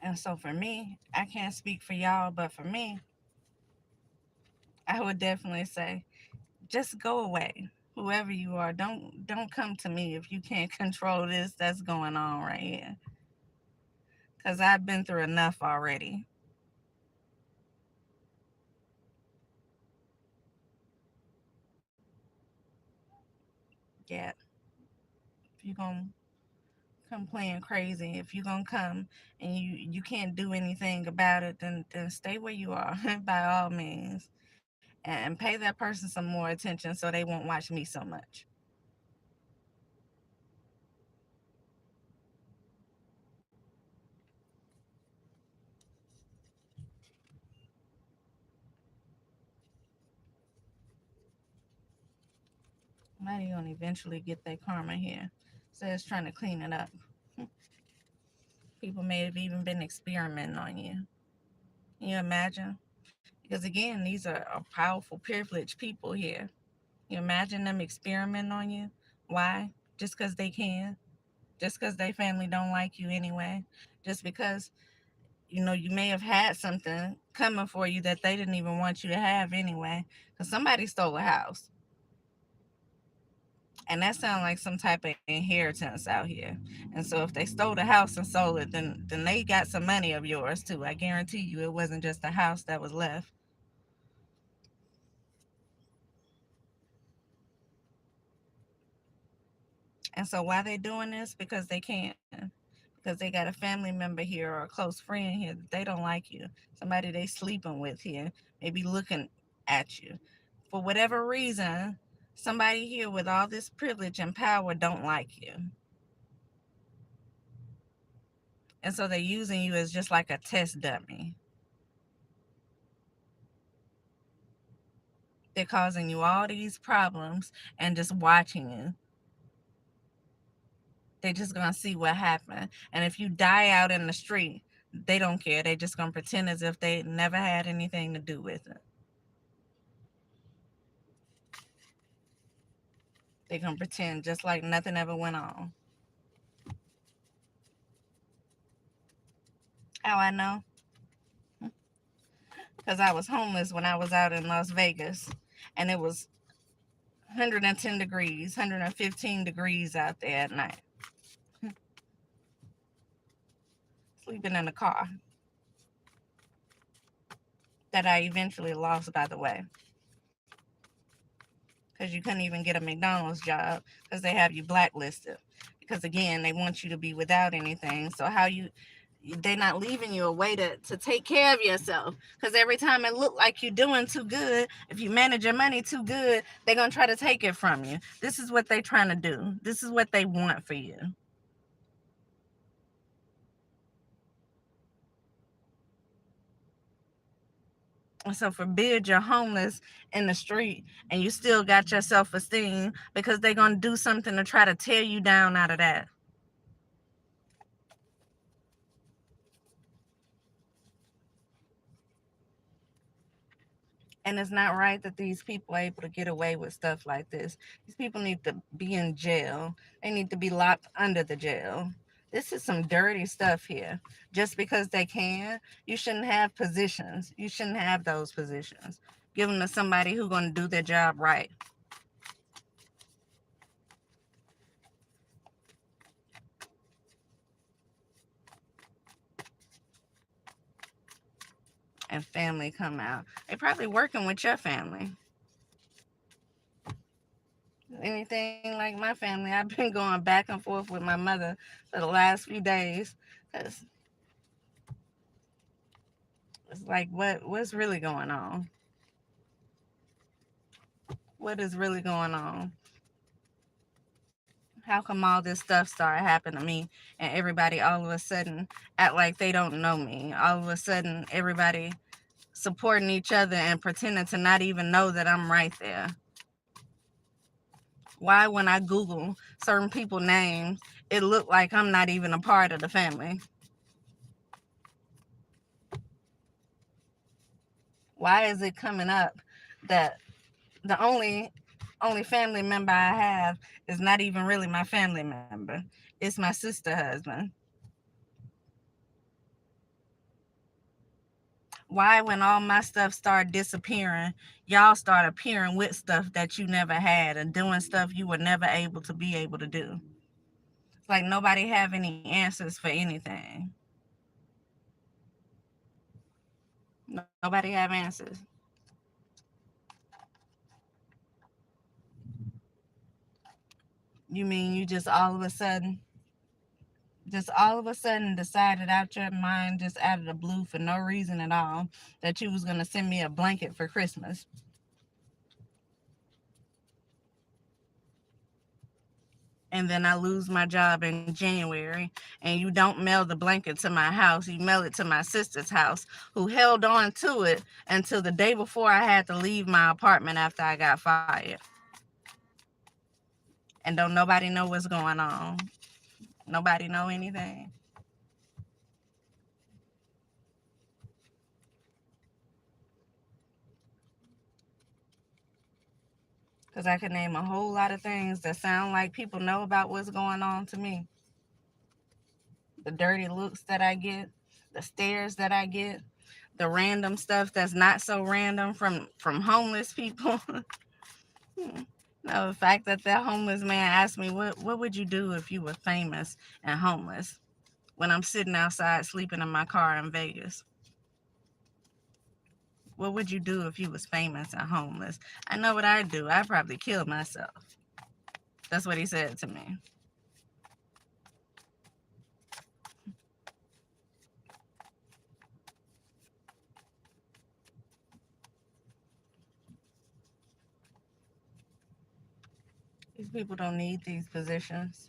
And so for me, I can't speak for y'all, but for me, I would definitely say just go away. Whoever you are, don't come to me if you can't control this that's going on right here. Cause I've been through enough already. Yeah. If you're gonna come playing crazy, if you're gonna come and you can't do anything about it, then stay where you are by all means. And pay that person some more attention so they won't watch me so much. Somebody gonna eventually get their karma here. So it's trying to clean it up. People may have even been experimenting on you. Can you imagine? Because again, these are powerful, privileged people here. You imagine them experimenting on you? Why? Just because they can? Just because their family don't like you anyway? Just because, you may have had something coming for you that they didn't even want you to have anyway? Because somebody stole a house. And that sounds like some type of inheritance out here. And so if they stole the house and sold it, then they got some money of yours too. I guarantee you it wasn't just the house that was left. And so why they doing this? Because they can. because they got a family member here or a close friend here that they don't like you. Somebody they sleeping with here, maybe looking at you. For whatever reason, somebody here with all this privilege and power don't like you. And so they're using you as just like a test dummy. They're causing you all these problems and just watching you. They're just going to see what happened. And if you die out in the street, they don't care. They just going to pretend as if they never had anything to do with it. They're going to pretend just like nothing ever went on. How I know? Because I was homeless when I was out in Las Vegas. And it was 110 degrees, 115 degrees out there at night. Sleeping in a car that I eventually lost, by the way. Because you couldn't even get a McDonald's job because they have you blacklisted. Because again, they want you to be without anything. So they're not leaving you a way to take care of yourself. Because every time it look like you're doing too good, if you manage your money too good, they're going to try to take it from you. This is what they're trying to do. This is what they want for you. And so forbid you're homeless in the street and you still got your self-esteem, because they're going to do something to try to tear you down out of that. And it's not right that these people are able to get away with stuff like this. These people need to be in jail. They need to be locked under the jail. This is some dirty stuff here. Just because they can, you shouldn't have positions. You shouldn't have those positions. Give them to somebody who's going to do their job right. And family come out. They're probably working with your family. Anything like my family, I've been going back and forth with my mother for the last few days. Cause it's like, what's really going on? What is really going on? How come all this stuff started happening to me and everybody all of a sudden act like they don't know me? All of a sudden, everybody supporting each other and pretending to not even know that I'm right there. Why, when I Google certain people's names, it looked like I'm not even a part of the family? Why is it coming up that the only family member I have is not even really my family member? It's my sister husband. Why, when all my stuff started disappearing, y'all start appearing with stuff that you never had and doing stuff you were never able to do? It's like nobody have any answers for anything. Nobody have answers. You mean you just all of a sudden decided out your mind, just out of the blue, for no reason at all, that you was going to send me a blanket for Christmas? And then I lose my job in January, and you don't mail the blanket to my house. You mail it to my sister's house, who held on to it until the day before I had to leave my apartment after I got fired. And don't nobody know what's going on. Nobody know anything. Because I can name a whole lot of things that sound like people know about what's going on to me. The dirty looks that I get, the stares that I get, the random stuff that's not so random from homeless people. No, the fact that homeless man asked me, what would you do if you were famous and homeless, when I'm sitting outside sleeping in my car in Vegas? What would you do if you was famous and homeless? I know what I'd do. I'd probably kill myself. That's what he said to me. These people don't need these positions.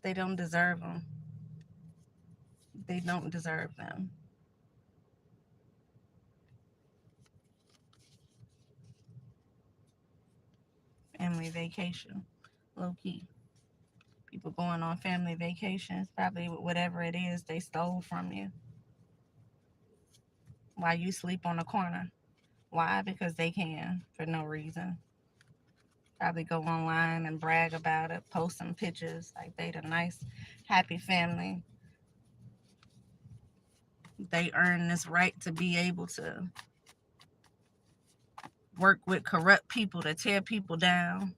They don't deserve them. They don't deserve them. Family vacation, low key. People going on family vacations, probably with whatever it is they stole from you while you sleep on the corner. Why? Because they can for no reason. Probably go online and brag about it, post some pictures like they the nice, happy family. They earn this right to be able to work with corrupt people to tear people down.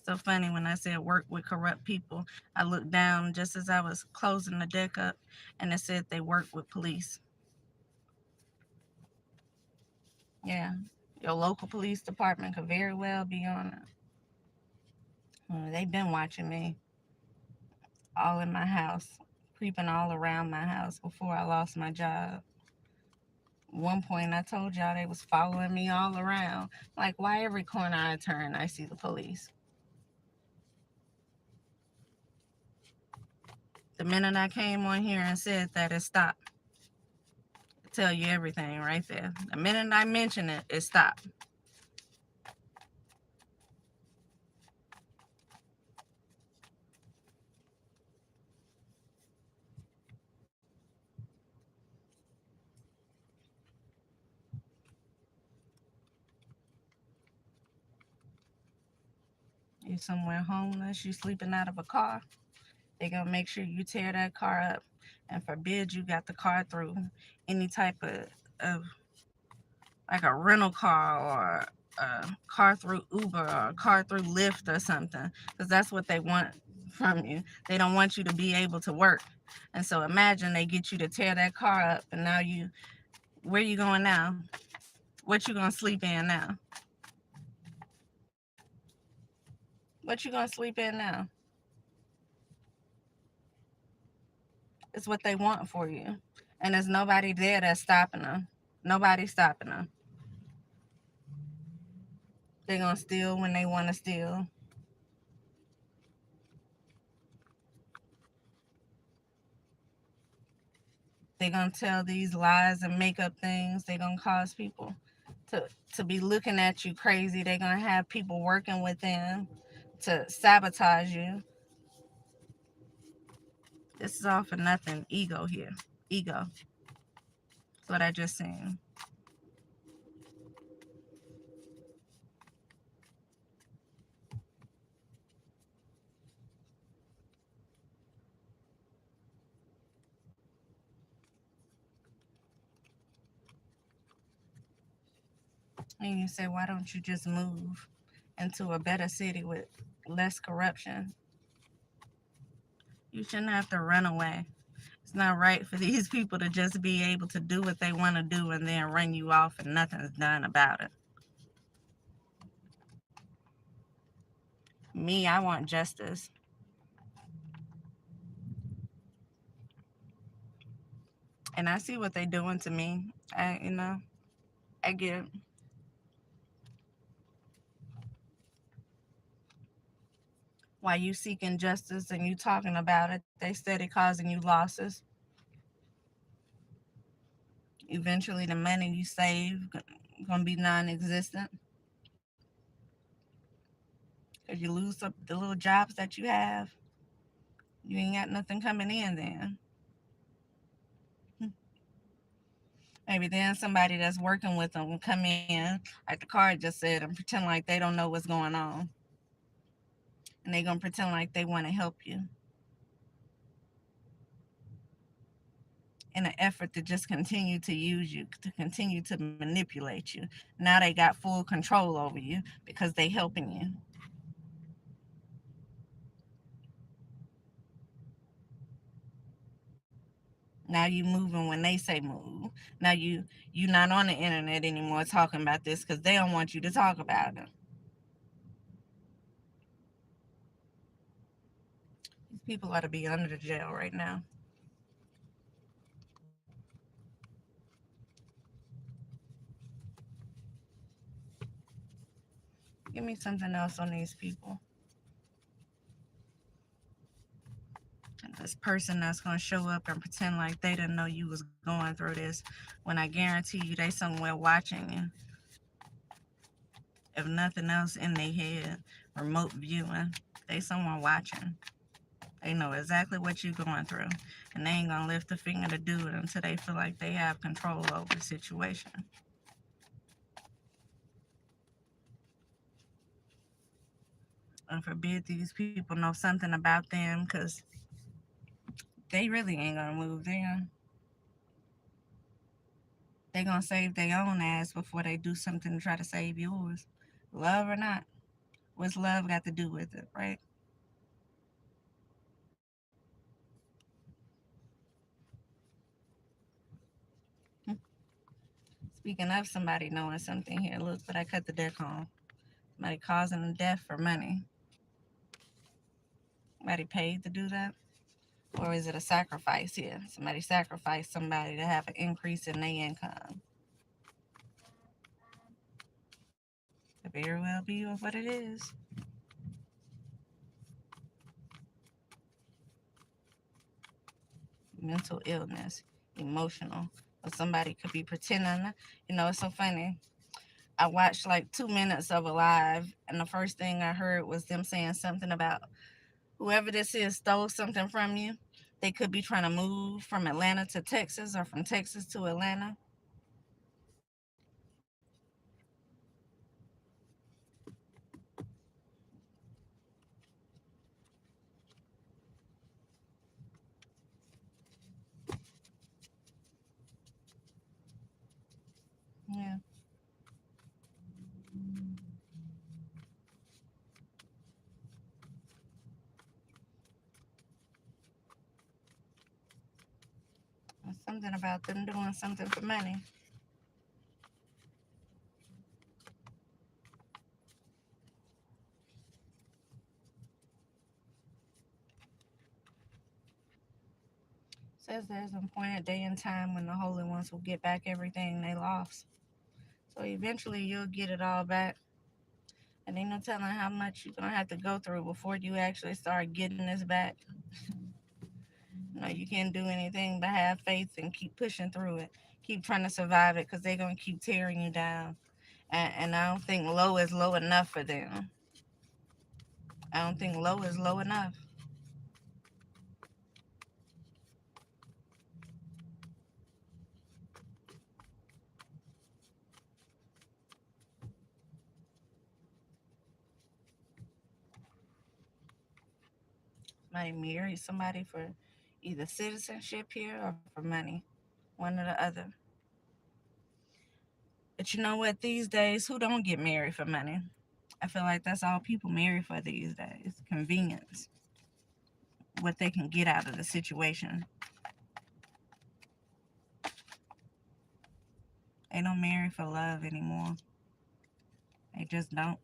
So funny when I said work with corrupt people, I looked down just as I was closing the deck up and it said they work with police. Yeah, your local police department could very well be on it. They've been watching me all in my house, creeping all around my house before I lost my job. One point I told y'all they was following me all around. Like, why every corner I turn I see the police? The minute I came on here and said that, it stopped. I tell you everything right there. The minute I mention it, it stopped. You somewhere homeless, you sleeping out of a car, they gonna make sure you tear that car up and forbid you got the car through any type of like a rental car or a car through Uber or a car through Lyft or something, because that's what they want from you. They don't want you to be able to work. And so imagine they get you to tear that car up and now you, where you going now? What you gonna sleep in now? What you gonna sleep in now? It's what they want for you. And there's nobody there that's stopping them. Nobody's stopping them. They're gonna steal when they want to steal. They're gonna tell these lies and make up things. They're gonna cause people to be looking at you crazy. They're gonna have people working with them to sabotage you. This is all for nothing. Ego here. Ego. That's what I just seen. And you say, why don't you just move into a better city with less corruption? You shouldn't have to run away. It's not right for these people to just be able to do what they want to do and then run you off and nothing's done about it. Me, I want justice. And I see what they're doing to me. I get it. While you seeking justice and you talking about it, they steady causing you losses. Eventually, the money you save gonna be non-existent because you lose up the little jobs that you have. You ain't got nothing coming in then. Maybe then somebody that's working with them will come in, like the card just said, and pretend like they don't know what's going on. And they gonna pretend like they want to help you in an effort to just continue to use you, to continue to manipulate you. Now they got full control over you because they helping you. Now you moving when they say move. Now you not on the internet anymore talking about this because they don't want you to talk about it. These people ought to be under the jail right now. Give me something else on these people. This person that's gonna show up and pretend like they didn't know you was going through this, when I guarantee you they somewhere watching you. If nothing else in their head, remote viewing, they someone watching. They know exactly what you're going through, and they ain't gonna lift a finger to do it until they feel like they have control over the situation. And forbid these people know something about them, because they really ain't gonna move them. They gonna save their own ass before they do something to try to save yours. Love or not. What's love got to do with it, right? Speaking of somebody knowing something here, look what I cut the deck on. Somebody causing a death for money. Somebody paid to do that? Or is it a sacrifice here? Somebody sacrificed somebody to have an increase in their income. Could very well be what it is. Mental illness, emotional. Or somebody could be pretending. You know, it's so funny. I watched like 2 minutes of a live, and the first thing I heard was them saying something about whoever this is stole something from you. They could be trying to move from Atlanta to Texas or from Texas to Atlanta. Yeah. There's something about them doing something for money. Says there's an appointed day and time when the holy ones will get back everything they lost. So eventually you'll get it all back. And ain't no telling how much you're gonna have to go through before you actually start getting this back. You know, you can't do anything but have faith and keep pushing through it. Keep trying to survive it, because they're gonna keep tearing you down. And I don't think low is low enough for them. I don't think low is low enough. Somebody marry somebody for either citizenship here or for money. One or the other. But you know what? These days, who don't get married for money? I feel like that's all people marry for these days. Convenience. What they can get out of the situation. They don't marry for love anymore. They just don't.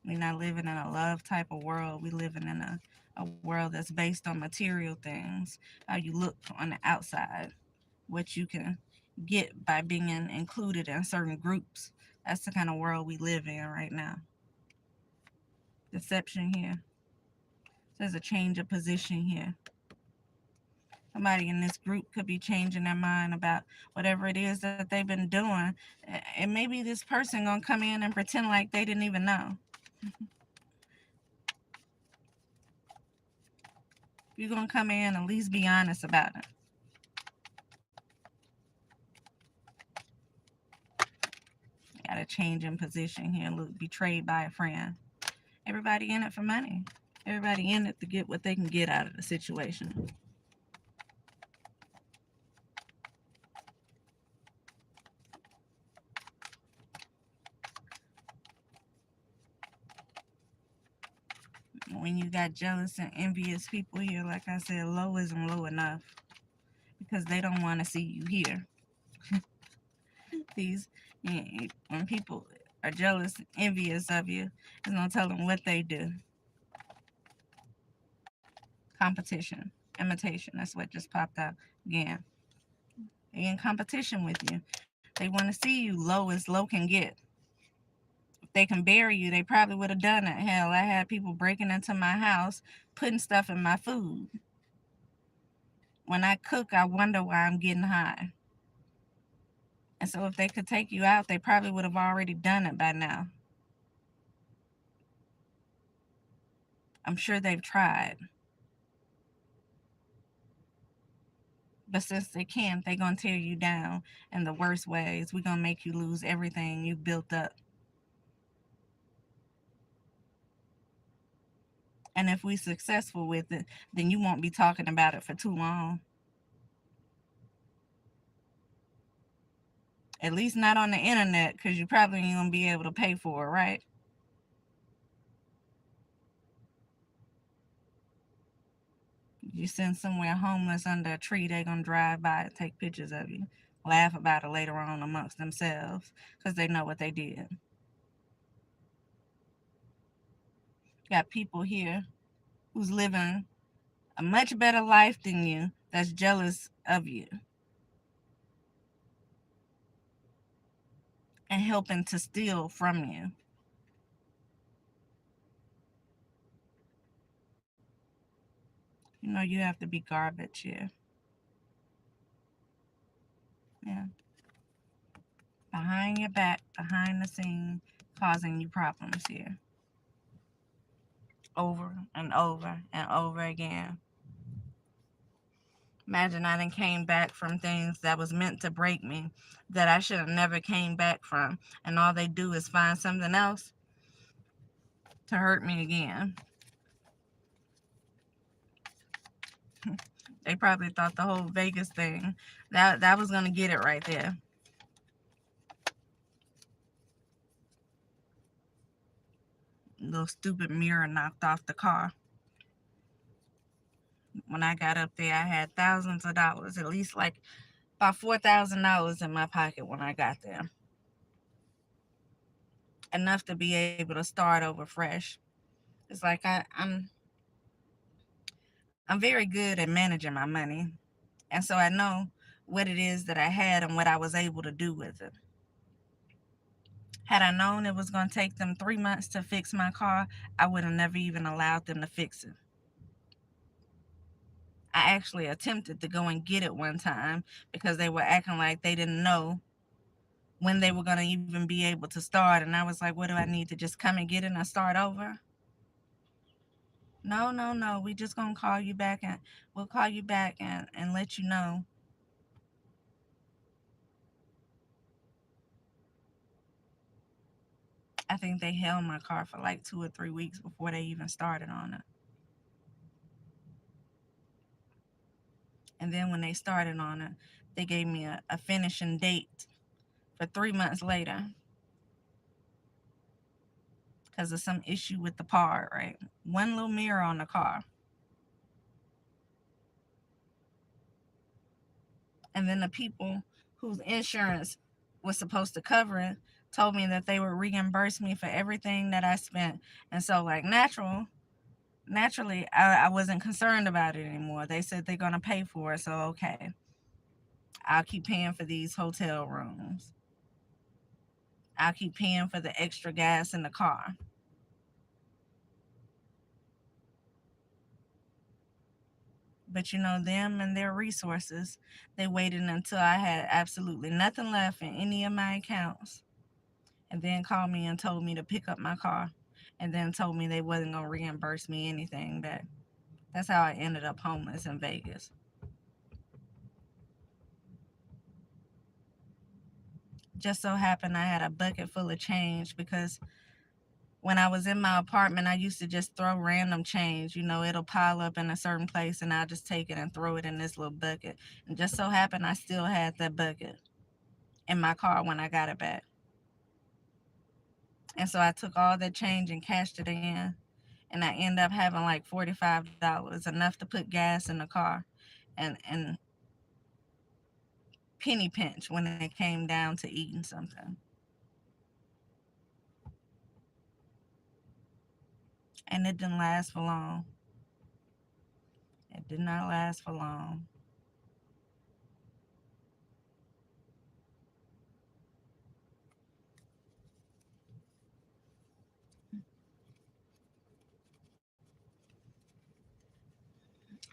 We're not living in a love type of world. We're living in a world that's based on material things. How you look on the outside. What you can get by being included in certain groups. That's the kind of world we live in right now. Deception here. There's a change of position here. Somebody in this group could be changing their mind about whatever it is that they've been doing. And maybe this person gonna come in and pretend like they didn't even know. You're gonna come in, at least be honest about it. Got a change in position here. Look, betrayed by a friend. Everybody in it for money. Everybody in it to get what they can get out of the situation. When you got jealous and envious people here, like I said, low isn't low enough, because they don't want to see you here. These, when people are jealous and envious of you, it's gonna tell them what they do. Competition, imitation. That's what just popped out again. They in competition with you. They want to see you low as low can get. they can bury you, they probably would have done it. Hell, I had people breaking into my house, putting stuff in my food. When I cook, I wonder why I'm getting high. And so if they could take you out, they probably would have already done it by now. I'm sure they've tried. But since they can't, they're going to tear you down in the worst ways. We're going to make you lose everything you built up. And if we're successful with it, then you won't be talking about it for too long. At least not on the internet, because you probably ain't going to be able to pay for it, right? You send somewhere homeless under a tree, they're going to drive by and take pictures of you, laugh about it later on amongst themselves because they know what they did. Got people here who's living a much better life than you that's jealous of you and helping to steal from you. You know, you have to be garbage here. Yeah. Behind your back, behind the scene, causing you problems here. Over and over and over again. Imagine I done came back from things that was meant to break me, that I should have never came back from, and all they do is find something else to hurt me again. They probably thought the whole Vegas thing, that was gonna get it right there. Little stupid mirror knocked off the car. When I got up there, I had thousands of dollars, at least like about $4,000 in my pocket when I got there. Enough to be able to start over fresh. It's like I'm very good at managing my money. And so I know what it is that I had and what I was able to do with it. Had I known it was going to take them 3 months to fix my car, I would have never even allowed them to fix it. I actually attempted to go and get it one time because they were acting like they didn't know when they were going to even be able to start. And I was like, what do I need to just come and get it and start over? No, no, no. We just going to call you back and we'll call you back and let you know. I think they held my car for like 2 or 3 weeks before they even started on it. And then when they started on it, they gave me a finishing date for 3 months later because of some issue with the part, right? One little mirror on the car. And then the people whose insurance was supposed to cover it told me that they would reimburse me for everything that I spent. And so, like, naturally, I wasn't concerned about it anymore. They said they're going to pay for it. So, okay, I'll keep paying for these hotel rooms. I'll keep paying for the extra gas in the car. But you know, them and their resources, they waited until I had absolutely nothing left in any of my accounts and then called me and told me to pick up my car and then told me they wasn't going to reimburse me anything back. That's how I ended up homeless in Vegas. Just so happened I had a bucket full of change because when I was in my apartment, I used to just throw random change. You know, it'll pile up in a certain place and I'll just take it and throw it in this little bucket. And just so happened I still had that bucket in my car when I got it back. And so I took all that change and cashed it in. And I ended up having like $45, enough to put gas in the car and penny pinch when it came down to eating something. And it didn't last for long. It did not last for long.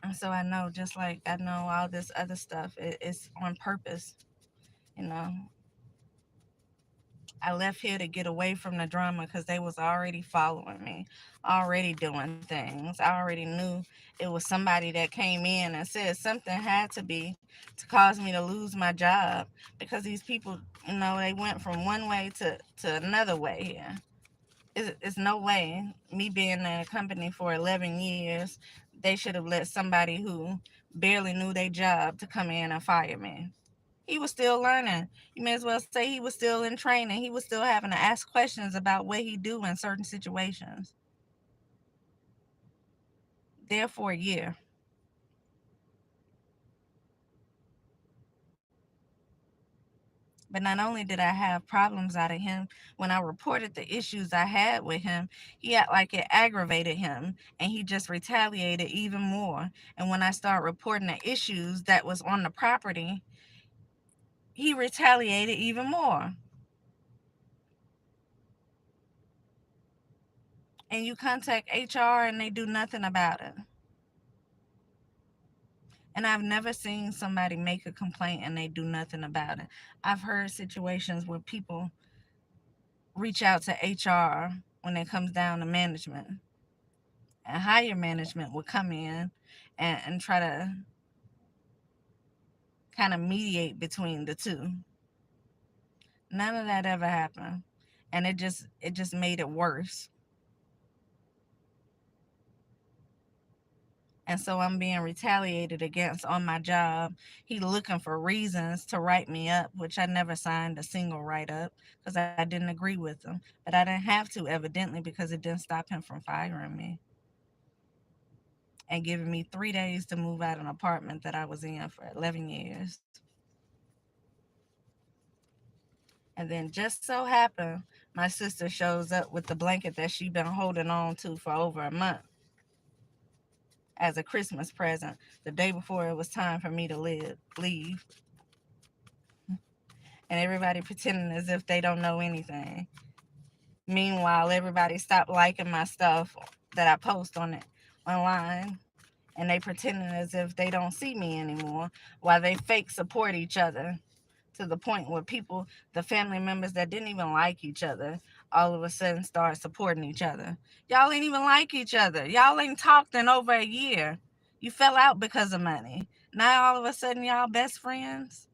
And so I know, just like I know all this other stuff, it's on purpose. You know, I left here to get away from the drama because they was already following me, already doing things. I already knew it was somebody that came in and said something had to be to cause me to lose my job, because these people, they went from one way to another way here. It's no way, me being in a company for 11 years, they should have let somebody who barely knew their job to come in and fire me. He was still learning. You may as well say he was still in training. He was still having to ask questions about what he do in certain situations. There for a year. But not only did I have problems out of him, when I reported the issues I had with him, he act like it aggravated him and he just retaliated even more. And when I started reporting the issues that was on the property, he retaliated even more. And you contact HR and they do nothing about it. And I've never seen somebody make a complaint and they do nothing about it. I've heard situations where people reach out to HR when it comes down to management, and higher management would come in and try to kind of mediate between the two. None of that ever happened. And it just made it worse. And so I'm being retaliated against on my job. He looking for reasons to write me up, which I never signed a single write up because I didn't agree with him. But I didn't have to, evidently, because it didn't stop him from firing me and giving me 3 days to move out of an apartment that I was in for 11 years. And then just so happened, my sister shows up with the blanket that she'd been holding on to for over a month as a Christmas present the day before it was time for me to leave. And everybody pretending as if they don't know anything. Meanwhile, everybody stopped liking my stuff that I post on it online, and they pretending as if they don't see me anymore, while they fake support each other to the point where people, the family members that didn't even like each other, all of a sudden start supporting each other. Y'all ain't even like each other. Y'all ain't talked in over a year. You fell out because of money. Now all of a sudden y'all best friends,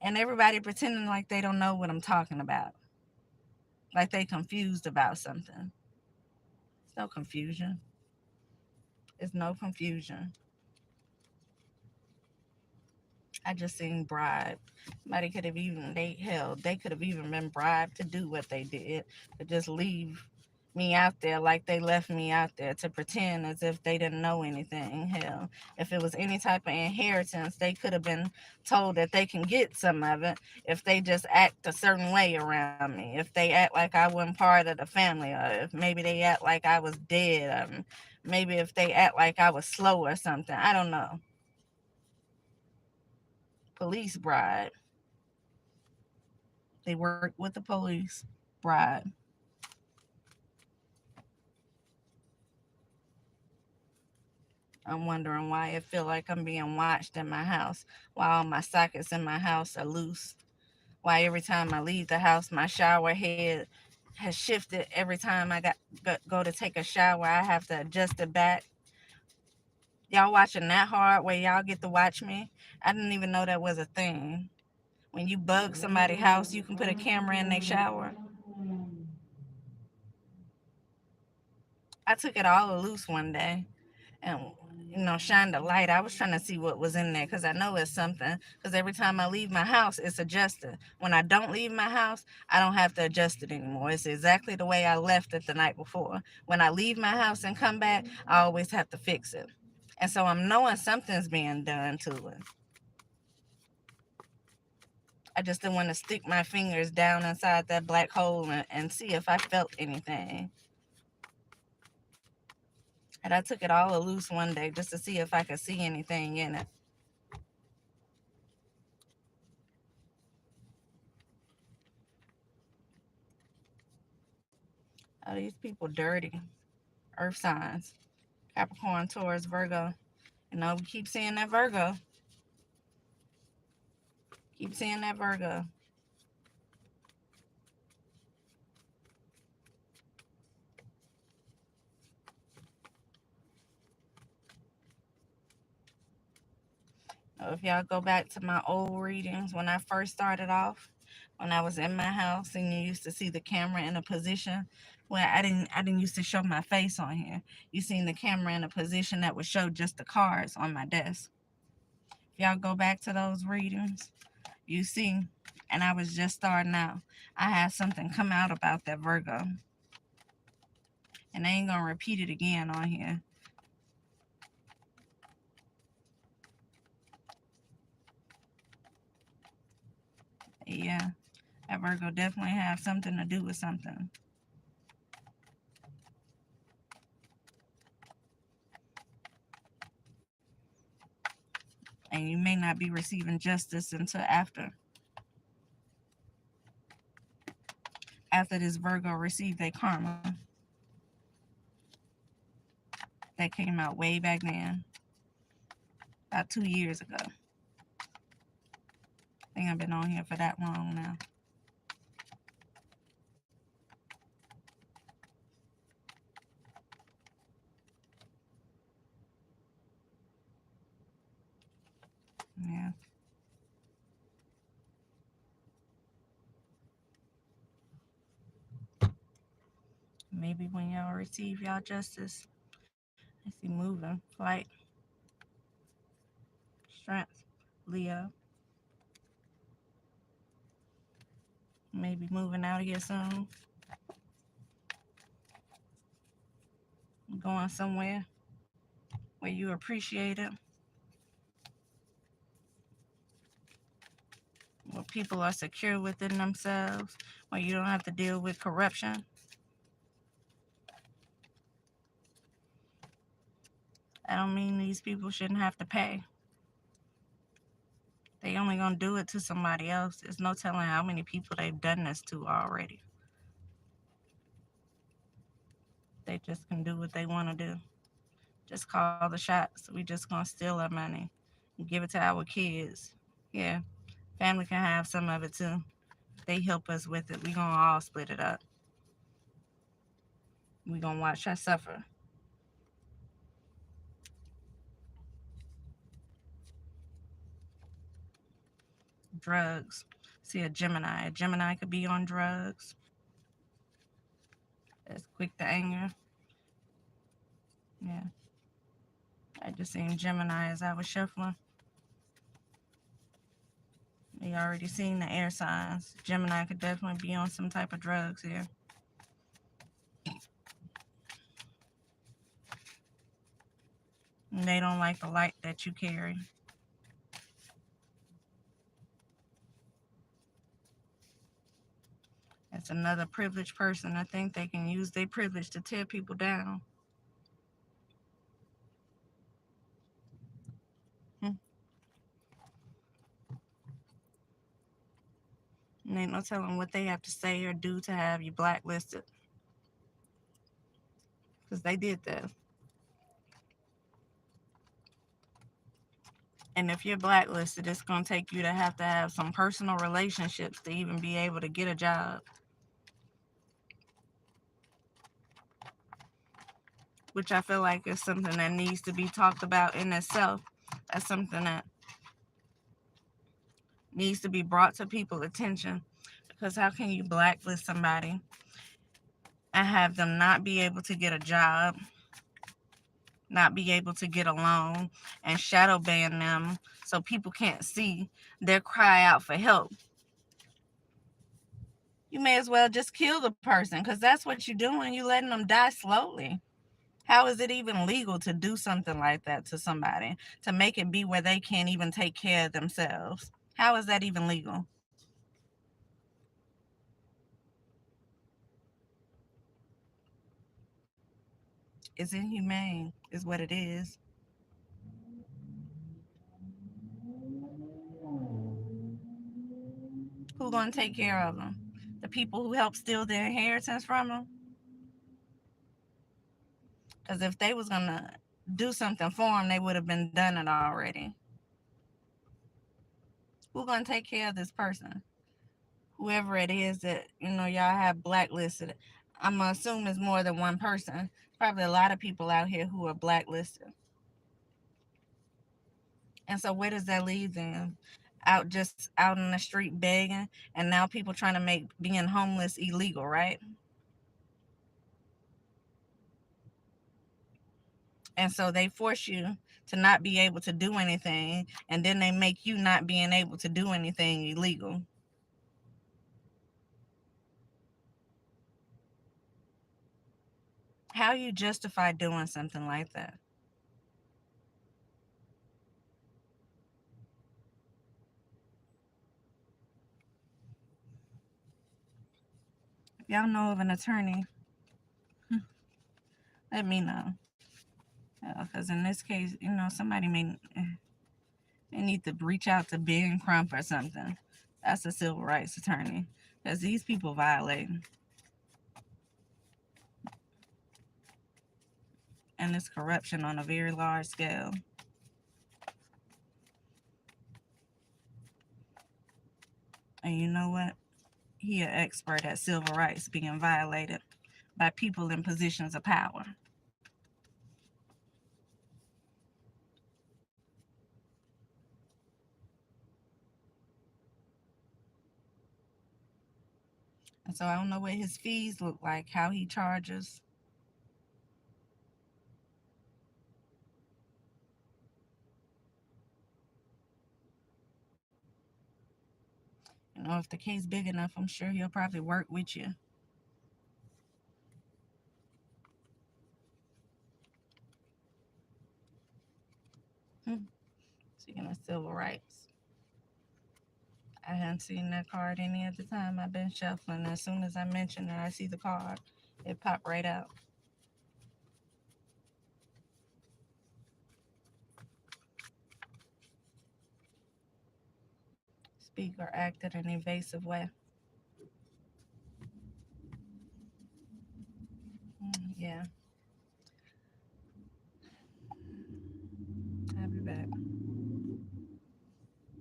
and everybody pretending like they don't know what I'm talking about, like they confused about something. It's no confusion. It's no confusion. I just seen bribe. Somebody could have even they could have even been bribed to do what they did, to just leave me out there like they left me out there, to pretend as if they didn't know anything. Hell, if it was any type of inheritance, they could have been told that they can get some of it if they just act a certain way around me. If they act like I wasn't part of the family, or if maybe they act like I was dead, maybe if they act like I was slow or something. I don't know. Police bribe. They work with the police. Bribe. I'm wondering why it feel like I'm being watched in my house, why all my sockets in my house are loose, why every time I leave the house my shower head has shifted. Every time I go to take a shower, I have to adjust it back. Y'all watching that hard where y'all get to watch me? I didn't even know that was a thing. When you bug somebody's house, you can put a camera in their shower. I took it all loose one day and shine the light. I was trying to see what was in there because I know it's something. Because every time I leave my house, it's adjusted. When I don't leave my house, I don't have to adjust it anymore. It's exactly the way I left it the night before. When I leave my house and come back, I always have to fix it. And so I'm knowing something's being done to it. I just didn't want to stick my fingers down inside that black hole and see if I felt anything. And I took it all loose one day just to see if I could see anything in it. Oh, these people dirty. Earth signs. Capricorn, Taurus, Virgo. You know, we keep seeing that Virgo. Keep seeing that Virgo. If y'all go back to my old readings, when I first started off, when I was in my house and you used to see the camera in a position where I didn't used to show my face on here. You seen the camera in a position that would show just the cards on my desk. If y'all go back to those readings, you see, and I was just starting out, I had something come out about that Virgo. And I ain't gonna repeat it again on here. Yeah, that Virgo definitely have something to do with something. And you may not be receiving justice until after this Virgo received their karma. That came out way back then, about 2 years ago. I think I've been on here for that long now. Yeah. Maybe when y'all receive y'all justice, I see moving, flight, strength, Leo. Maybe moving out of here soon, going somewhere where you appreciate it, where people are secure within themselves, where you don't have to deal with corruption. I don't mean these people shouldn't have to pay. They only gonna do it to somebody else. There's no telling how many people they've done this to already. They just can do what they want to do. Just call the shots. We just gonna steal our money and give it to our kids. Yeah, family can have some of it too. They help us with it. We gonna all split it up. We gonna watch her suffer. Drugs. See a Gemini. A Gemini could be on drugs. That's quick to anger. Yeah. I just seen Gemini as I was shuffling. You already seen the air signs. Gemini could definitely be on some type of drugs here. And they don't like the light that you carry. That's another privileged person. I think they can use their privilege to tear people down. Hmm. And ain't no telling what they have to say or do to have you blacklisted. Because they did that. And if you're blacklisted, it's going to take you to have some personal relationships to even be able to get a job. Which I feel like is something that needs to be talked about in itself. That's something that needs to be brought to people's attention. Because how can you blacklist somebody and have them not be able to get a job, not be able to get a loan, and shadow ban them so people can't see their cry out for help? You may as well just kill the person, because that's what you're doing. You're letting them die slowly. How is it even legal to do something like that to somebody, to make it be where they can't even take care of themselves? How is that even legal? It's inhumane, is what it is. Who gonna take care of them? The people who helped steal their inheritance from them? Because if they was gonna do something for them, they would have been done it already. Who's gonna take care of this person? Whoever it is that y'all have blacklisted. I'm gonna assume it's more than one person. Probably a lot of people out here who are blacklisted. And so where does that leave them? Out, just out in the street begging, and now people trying to make being homeless illegal, right? And so they force you to not be able to do anything, and then they make you not being able to do anything illegal. How you justify doing something like that? If y'all know of an attorney, let me know. Because in this case, somebody may need to reach out to Ben Crump or something. That's a civil rights attorney. Because these people violating. And it's corruption on a very large scale. And you know what? He an expert at civil rights being violated by people in positions of power. And so I don't know what his fees look like, how he charges. If the case big enough, I'm sure he'll probably work with you. Speaking of civil rights, I hadn't seen that card any other time I've been shuffling. As soon as I mention it, I see the card. It popped right out. Speak or act in an evasive way. Yeah, I'll be back.